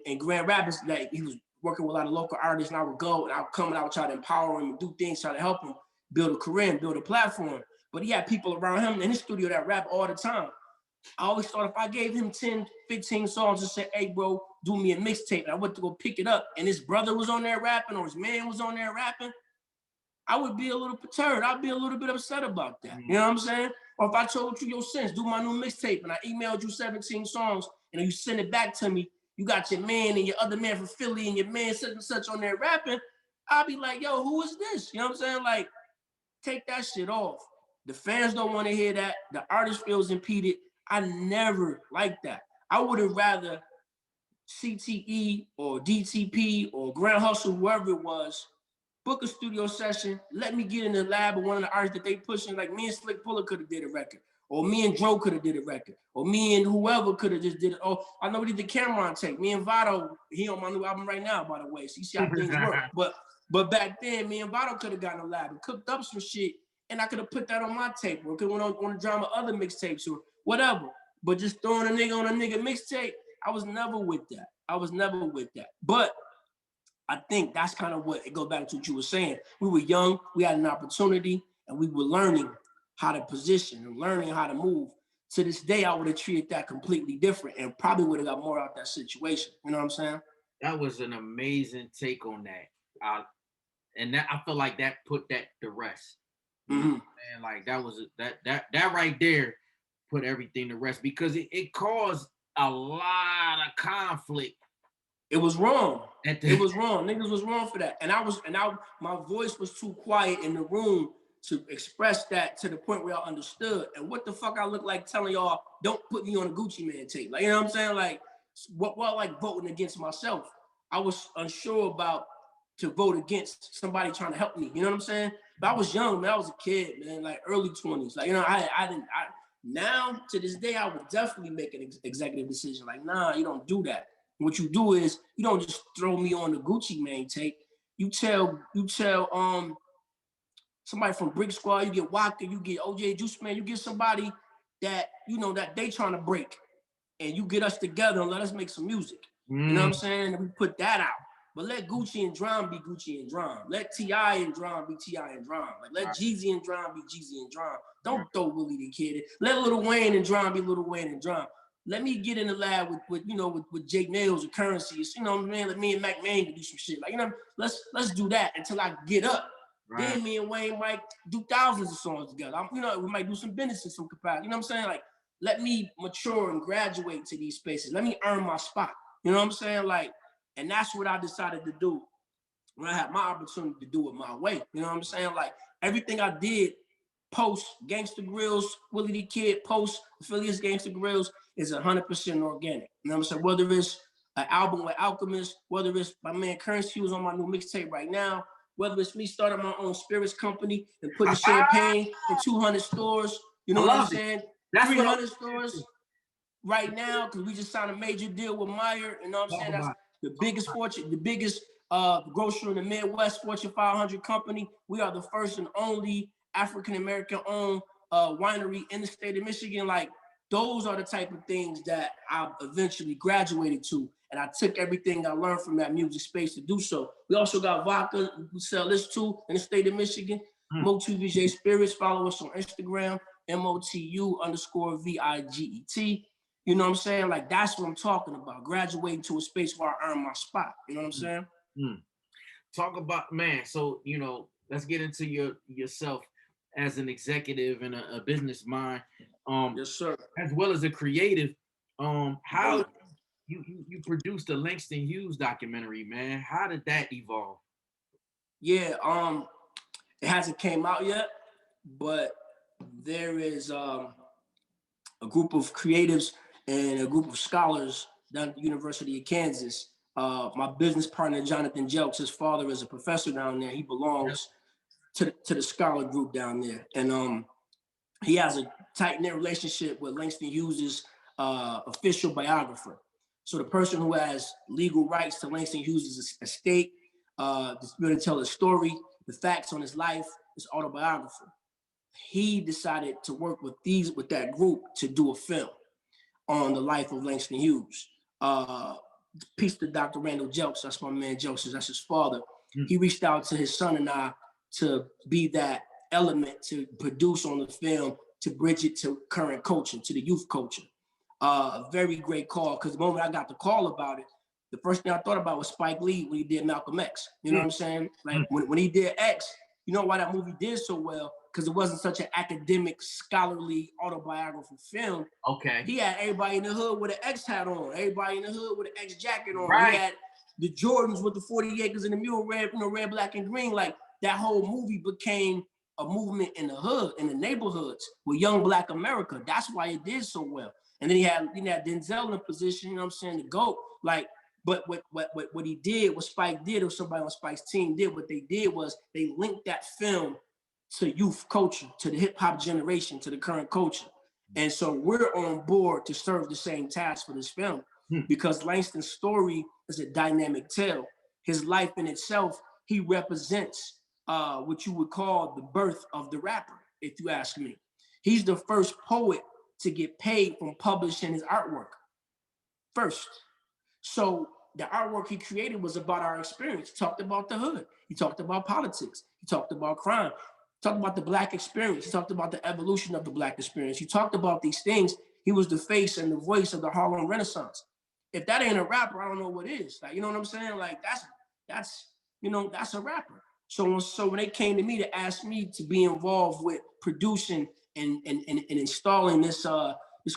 in Grand Rapids that he was working with a lot of local artists, and I would go and I would come and I would try to empower him and do things, try to help him build a career and build a platform. But he had people around him in his studio that rap all the time. I always thought if I gave him 10, 15 songs and said, hey, bro, do me a mixtape, and I went to go pick it up, and his brother was on there rapping or his man was on there rapping, I would be a little perturbed. I'd be a little bit upset about that. You know what I'm saying? Or if I told you, yo, Sense, do my new mixtape, and I emailed you 17 songs, and you send it back to me, you got your man and your other man from Philly and your man such and such on there rapping, I'll be like, yo, who is this? You know what I'm saying? Like, take that shit off. The fans don't want to hear that. The artist feels impeded. I never liked that. I would have rather CTE or DTP or Grand Hustle, whoever it was, book a studio session, let me get in the lab with one of the artists that they pushing, like me and Slick Puller could have did a record, or me and Dro could have did a record, or me and whoever could have just did it. Oh, I know we did the Cameron take. Me and Vado, he on my new album right now, by the way, so you see how things work. But back then, me and Vado could have gotten a lab and cooked up some shit, and I could have put that on my tape, or could have went on the Drama other mixtapes or whatever. But just throwing a nigga on a nigga mixtape, I was never with that. But I think that's kind of what it goes back to what you were saying. We were young, we had an opportunity, and we were learning how to position and learning how to move. To this day, I would have treated that completely different and probably would have got more out of that situation. You know what I'm saying? That was an amazing take on that. And that I feel like that put that to rest. Mm-hmm. And like that was that right there put everything to rest, because it caused a lot of conflict. It was wrong. It was wrong. Niggas was wrong for that. And my voice was too quiet in the room to express that to the point where I understood. And what the fuck I look like telling y'all, don't put me on a Gucci Man tape. Like, you know what I'm saying? Like, what like voting against myself. I was unsure about to vote against somebody trying to help me. You know what I'm saying? But I was young, man. I was a kid, man, like early 20s. Like, you know, now to this day, I would definitely make an executive decision. Like, nah, you don't do that. What you do is you don't just throw me on the Gucci Mane tape. You tell somebody from Brick Squad, you get Waka, you get OJ Juice Man, you get somebody that you know that they trying to break, and you get us together and let us make some music. You know what I'm saying? And we put that out. But let Gucci and Drum be Gucci and Drum. Let T.I. and Drum be T.I. and Drum. Like let Jeezy and Drum be Jeezy and Drum. Don't throw Willie the Kid in. Let Lil Wayne and Drum be Lil Wayne and Drum. Let me get in the lab with Jake Nails or Currencies. You know what I mean? Let me and Mac Main do some shit. Like, you know, let's do that until I get up. Right. Then me and Wayne might do thousands of songs together. We might do some business in some capacity. You know what I'm saying? Like, let me mature and graduate to these spaces. Let me earn my spot. You know what I'm saying? Like, and that's what I decided to do when I had my opportunity to do it my way. You know what I'm saying? Like, everything I did post Gangsta Grills, Willie the Kid, post Affiliates Gangsta Grills is 100% organic. You know what I'm saying? Whether it's an album with Alchemist, whether it's my man Currency who's on my new mixtape right now, whether it's me starting my own spirits company and putting champagne in 200 stores, you know what I'm saying? That's 300 stores right now, because we just signed a major deal with Meyer. You know what I'm saying? That's the biggest grocer in the Midwest, Fortune 500 company. We are the first and only African-American owned winery in the state of Michigan. Like, those are the type of things that I eventually graduated to. And I took everything I learned from that music space to do so. We also got vodka. We sell this too in the state of Michigan. Motu Spirits. Follow us on Instagram, MOTU_VIGET. You know what I'm saying? Like, that's what I'm talking about. Graduating to a space where I earn my spot. You know what I'm saying? Talk about, man, so, you know, let's get into yourself as an executive and a business mind. Yes, sir. As well as a creative. How you produced the Langston Hughes documentary, man. How did that evolve? Yeah, it hasn't came out yet, but there is a group of creatives and a group of scholars down at the University of Kansas. My business partner, Jonathan Jelks, his father is a professor down there. He belongs to the scholar group down there. And he has a tight-knit relationship with Langston Hughes' official biographer. So the person who has legal rights to Langston Hughes' estate, is going to tell his story, the facts on his life, his autobiographer. He decided to work with that group to do a film on the life of Langston Hughes. Peace to Dr. Randall Jelks, that's my man Jelks, that's his father. He reached out to his son and I to be that element to produce on the film, to bridge it to current culture, to the youth culture. A very great call, because the moment I got the call about it, the first thing I thought about was Spike Lee when he did Malcolm X. You know what I'm saying? Like when he did X, you know why that movie did so well? Because it wasn't such an academic, scholarly, autobiographical film. Okay. He had everybody in the hood with an X hat on, everybody in the hood with an X jacket on. Right. He had the Jordans with the 40 acres and the mule, red, red, black, and green. Like, that whole movie became a movement in the hood, in the neighborhoods with young Black America. That's why it did so well. And then he had Denzel in a position, you know what I'm saying, to go. Like, but what he did, what Spike did, or somebody on Spike's team did, what they did was they linked that film to youth culture, to the hip hop generation, to the current culture. And so we're on board to serve the same task for this film because Langston's story is a dynamic tale. His life in itself, he represents what you would call the birth of the rapper, if you ask me. He's the first poet to get paid from publishing his artwork. First. So the artwork he created was about our experience. He talked about the hood. He talked about politics. He talked about crime. He talked about the Black experience. He talked about the evolution of the Black experience. He talked about these things. He was the face and the voice of the Harlem Renaissance. If that ain't a rapper, I don't know what is. Like, you know what I'm saying? Like, that's a rapper. So when they came to me to ask me to be involved with producing and installing this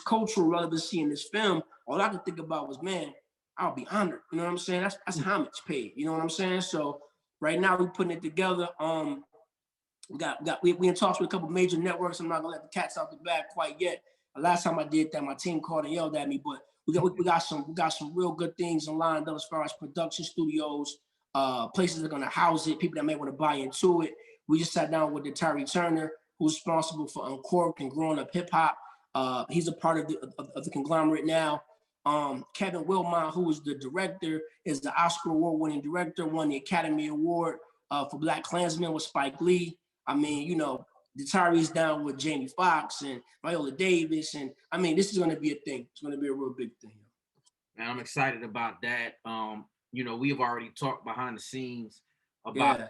cultural relevancy in this film all I could think about was, man, I'll be honored. You know what I'm saying? That's homage paid. You know what I'm saying? So right now we're putting it together. We in talks with a couple major networks. I'm not gonna let the cats out the bag quite yet. The last time I did that, my team called and yelled at me, but we got some real good things lined up as far as production studios, places that are gonna house it, people that may want to buy into it. We just sat down with the Tyree Turner, who's responsible for Uncorked and growing up hip hop. He's a part of the conglomerate now. Kevin Wilmot, who is the director, is the Oscar award-winning director, won the Academy Award for Black Klansman with Spike Lee. I mean, you know, the Tyree's down with Jamie Foxx and Viola Davis, and I mean, this is going to be a thing. It's going to be a real big thing. And I'm excited about that. You know, we have already talked behind the scenes about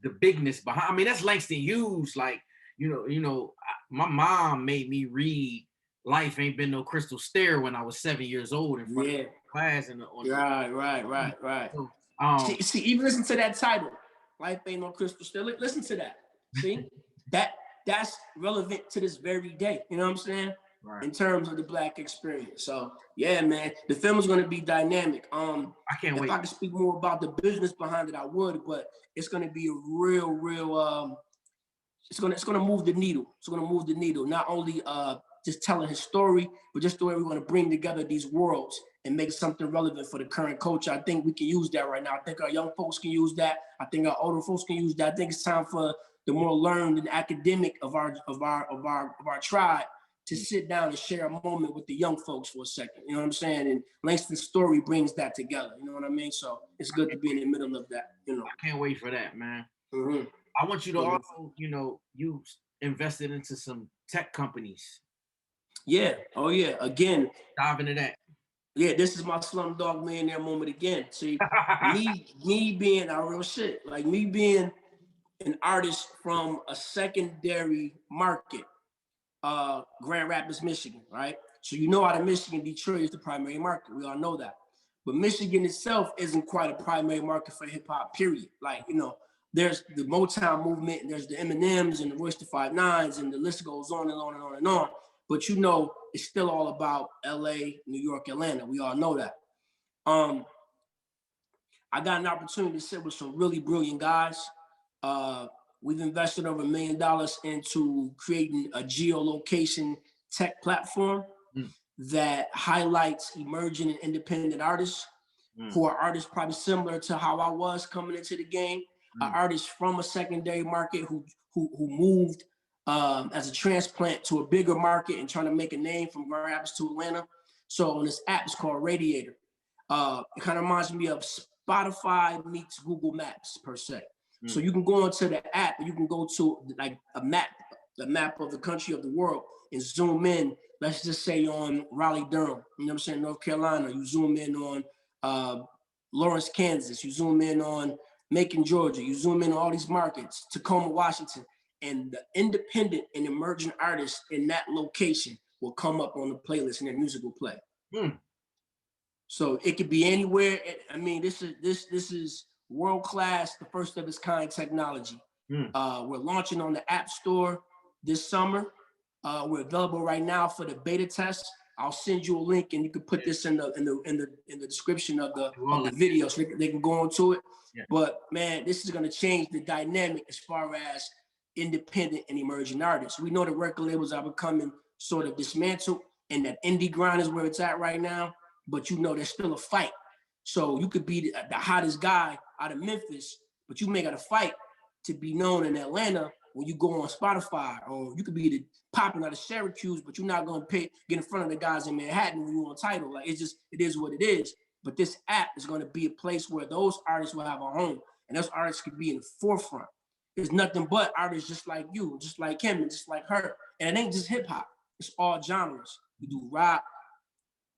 the bigness behind. I mean, that's Langston Hughes. Like, you know, my mom made me read "Life Ain't Been No Crystal Stair" when I was 7 years old in front of class. Right. So, see, even listen to that title, "Life Ain't No Crystal Stair." Listen to that. See, that's relevant to this very day. You know what I'm saying? Right. In terms of the Black experience. So yeah, man, the film is going to be dynamic. I can't wait. If I could speak more about the business behind it, I would, but it's going to be a real. It's going to move the needle. It's going to move the needle. Not only just telling his story, but just the way we're going to bring together these worlds and make something relevant for the current culture. I think we can use that right now. I think our young folks can use that. I think our older folks can use that. I think it's time for the more learned and academic of our tribe to sit down and share a moment with the young folks for a second. You know what I'm saying? And Langston's story brings that together. You know what I mean? So it's good to be in the middle of that. You know, I can't wait for that, man. Mm-hmm. I want you to also, you know, you invested into some tech companies. Yeah. Oh yeah. Again, dive into that. Yeah, this is my Slumdog Millionaire moment again. See, me being our real shit, like me being an artist from a secondary market, Grand Rapids, Michigan, right? So you know out of Michigan, Detroit is the primary market. We all know that. But Michigan itself isn't quite a primary market for hip hop, period. Like, you know, there's the Motown movement, and there's the Eminems and the Royce the 5'9s, and the list goes on and on and on and on. But you know, it's still all about LA, New York, Atlanta. We all know that. I got an opportunity to sit with some really brilliant guys. We've invested over $1 million into creating a geolocation tech platform that highlights emerging and independent artists who are artists probably similar to how I was coming into the game, artists from a secondary market who moved as a transplant to a bigger market and trying to make a name from Grand Rapids to Atlanta. So on this app, it's called Radiator. It kind of reminds me of Spotify meets Google Maps per se. So you can go onto the app and you can go to like the map of the country, of the world, and zoom in, let's just say on Raleigh, Durham, you know what I'm saying, North Carolina. You zoom in on Lawrence, Kansas. You zoom in on Macon, Georgia. You zoom in on all these markets, Tacoma, Washington. And the independent and emerging artists in that location will come up on the playlist and their music will play. So it could be anywhere. I mean, this is world-class, the first of its kind technology. We're launching on the App Store this summer. We're available right now for the beta test. I'll send you a link and you can put this in the description of the video so they can go into it. Yeah. But man, this is gonna change the dynamic as far as independent and emerging artists. We know the record labels are becoming sort of dismantled and that indie grind is where it's at right now, but you know, there's still a fight. So you could be the hottest guy out of Memphis, but you may got to fight to be known in Atlanta when you go on Spotify, or you could be the popping out of Syracuse, but you're not going to get in front of the guys in Manhattan when you're on Tidal. Like it is what it is. But this app is going to be a place where those artists will have a home, and those artists could be in the forefront. There's nothing but artists just like you, just like him, and just like her. And it ain't just hip hop. It's all genres. We do rock,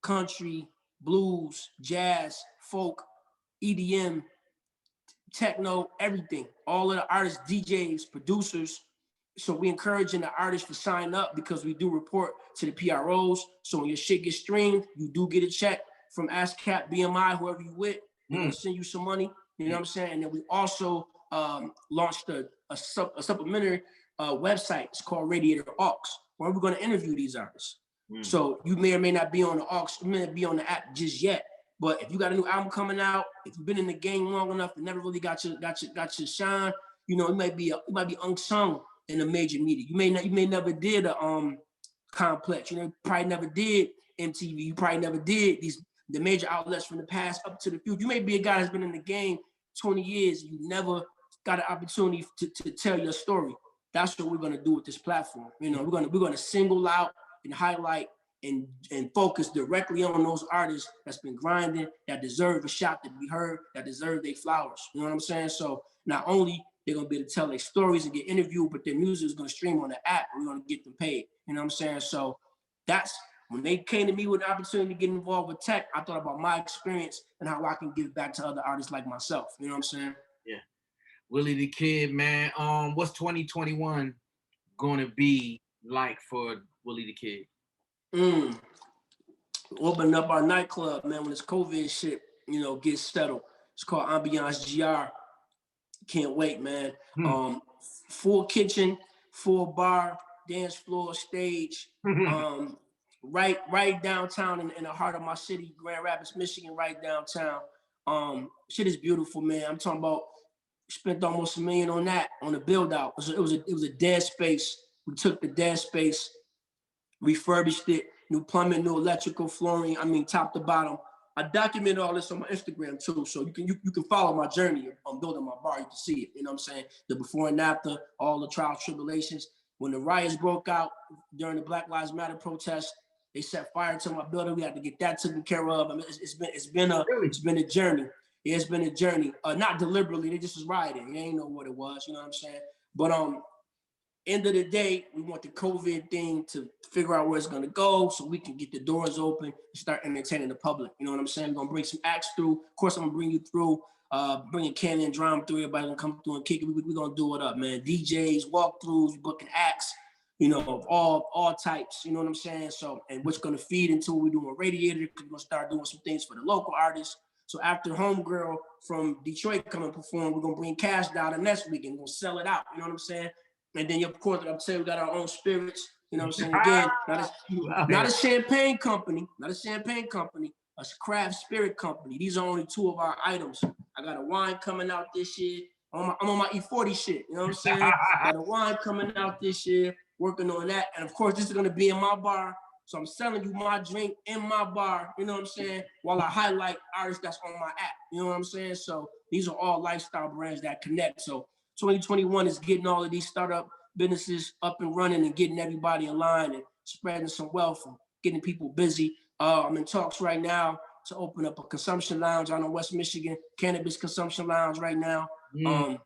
country, blues, jazz, folk, EDM, techno, everything. All of the artists, DJs, producers. So we encouraging the artists to sign up because we do report to the PROs. So when your shit gets streamed, you do get a check from ASCAP, BMI, whoever you with. They're gonna send you some money. You know what I'm saying? And then we also launched a supplementary website. It's called Radiator Aux, where we're gonna interview these artists. So you may or may not be on the aux, you may not be on the app just yet. But if you got a new album coming out, if you've been in the game long enough and never really got your shine, you know, it might be unsung in the major media. You may never did a Complex. You know, you probably never did MTV. You probably never did the major outlets from the past up to the future. You may be a guy that's been in the game 20 years. You never got an opportunity to tell your story. That's what we're gonna do with this platform. You know, we're gonna single out and highlight and focus directly on those artists that's been grinding, that deserve a shot to be heard, that deserve their flowers. You know what I'm saying? So not only they're gonna be able to tell their stories and get interviewed, but their music is gonna stream on the app. We're gonna get them paid. You know what I'm saying? So that's when they came to me with an opportunity to get involved with tech. I thought about my experience and how I can give back to other artists like myself. You know what I'm saying? Yeah. Willie the Kid, man. What's 2021 gonna be like for Willie the Kid? Opening up our nightclub, man, when this COVID shit, you know, gets settled. It's called Ambiance GR. Can't wait, man. Full kitchen, full bar, dance floor, stage. Right downtown in the heart of my city, Grand Rapids, Michigan, right downtown. Shit is beautiful, man. I'm talking about spent almost $1 million on that, on the build out. It was a dead space. We took the dead space, refurbished it, new plumbing, new electrical, flooring. I mean, top to bottom. I documented all this on my Instagram too, so you can follow my journey on building my bar. You can see it. You know what I'm saying? The before and after, all the trials, tribulations. When the riots broke out during the Black Lives Matter protests, they set fire to my building. We had to get that taken care of. I mean, it's been a journey. Yeah, it's been a journey. Not deliberately, they just was rioting. They ain't know what it was. You know what I'm saying? But end of the day, we want the COVID thing to figure out where it's gonna go so we can get the doors open and start entertaining the public. You know what I'm saying? We're gonna bring some acts through. Of course, I'm gonna bring you through, bringing Cannon and Drum through. Everybody gonna come through and kick it. We're gonna do it up, man. DJs, walkthroughs, booking acts, you know, of all types. You know what I'm saying? So, and what's gonna feed into what we're doing Radiator, because we're gonna start doing some things for the local artists. So after Homegirl from Detroit come and perform, we're gonna bring Cash down the next week and we'll sell it out. You know what I'm saying? And then, of course, I'm saying we got our own spirits. You know what I'm saying? Again, not a champagne company, a craft spirit company. These are only two of our items. I got a wine coming out this year. I'm on my E40 shit. You know what I'm saying? Got a wine coming out this year, working on that. And of course, this is gonna be in my bar. So I'm selling you my drink in my bar, you know what I'm saying? While I highlight artists that's on my app, you know what I'm saying? So these are all lifestyle brands that connect. So 2021 is getting all of these startup businesses up and running and getting everybody in line and spreading some wealth and getting people busy. I'm in talks right now to open up a consumption lounge out in West Michigan, cannabis consumption lounge right now. I'm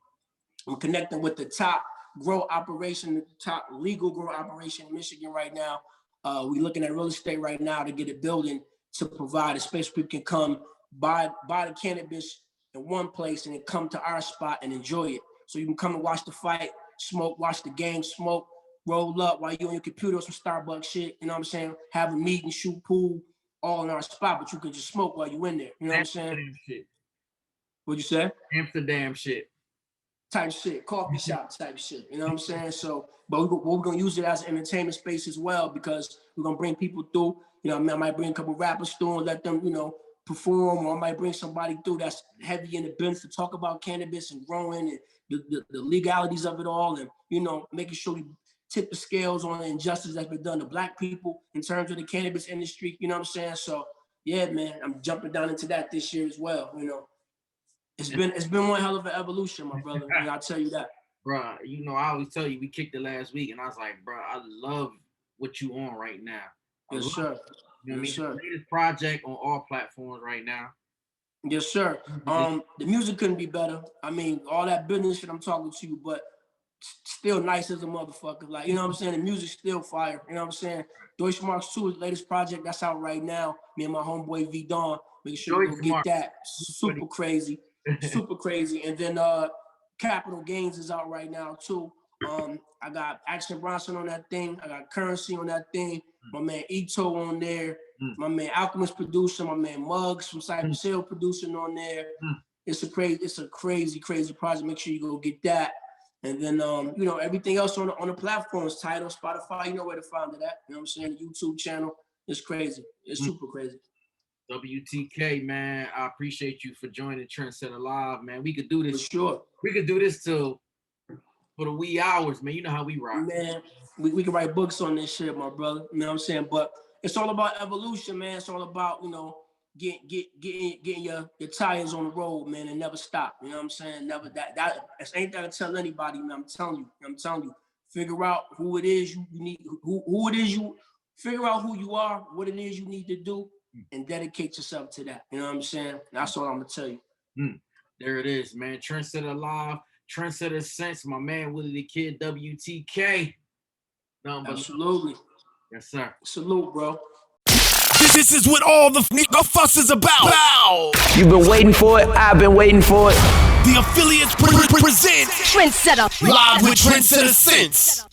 connecting with the top grow operation, the top legal grow operation in Michigan right now. We're looking at real estate right now to get a building to provide a space where people can come buy the cannabis in one place and then come to our spot and enjoy it. So you can come and watch the fight, smoke, watch the game, smoke, roll up while you're on your computer, some Starbucks shit, you know what I'm saying? Have a meeting, shoot pool, all in our spot, but you can just smoke while you're in there. You know what I'm saying? Shit. What'd you say? Amsterdam shit. Type shit, coffee shop type shit, you know what I'm saying? So, but we're gonna use it as an entertainment space as well, because we're gonna bring people through. You know, I might bring a couple rappers through and let them, you know, perform, or I might bring somebody through that's heavy in the business to talk about cannabis and growing and the legalities of it all, and, you know, making sure we tip the scales on the injustice that's been done to Black people in terms of the cannabis industry, you know what I'm saying? So, yeah, man, I'm jumping down into that this year as well, you know. It's been one hell of an evolution, my brother. And I'll tell you that. Bro, you know, I always tell you, we kicked it last week, and I was like, bro, I love what you on right now. Yes, sir. You know yes, sir. The latest project on all platforms right now. Yes, sir. The music couldn't be better. I mean, all that business shit I'm talking to you, but still nice as a motherfucker. Like, you know what I'm saying? The music's still fire. You know what I'm saying? Deutsche Marks 2 is the latest project that's out right now. Me and my homeboy V Dawn, making sure you go get that. Super crazy. Super crazy. And then Capital Gains is out right now too. I got Action Bronson on that thing. I got Currency on that thing. My man Ito on there. My man Alchemist Producing. My man Muggs from Cypress Hill producing on there. It's a crazy project. Make sure you go get that. And then, you know, everything else on the platforms, Tidal, Spotify, you know where to find it at. You know what I'm saying? The YouTube channel is crazy. It's super crazy. WTK, man, I appreciate you for joining Trendsetter Live, man. We could do this. For sure. We could do this till for the wee hours, man. You know how we rock. Man, we can write books on this shit, my brother. You know what I'm saying? But it's all about evolution, man. It's all about, you know, getting your tires on the road, man, and never stop. You know what I'm saying? Never that ain't that to tell anybody, man. I'm telling you. Figure out who it is you need, who it is you figure out who you are, what it is you need to do, and dedicate yourself to that. You know what I'm saying? That's all I'm gonna tell you. There it is, man. Trendsetter Live, Trendsetter Sense, my man Willie the Kid, WTK. Absolutely. Yes, sir. Salute, bro. This is what all the fuss is about. Bow. You've been waiting for it. I've been waiting for it. The affiliates present Trendsetter Live with Trendsetter Sense.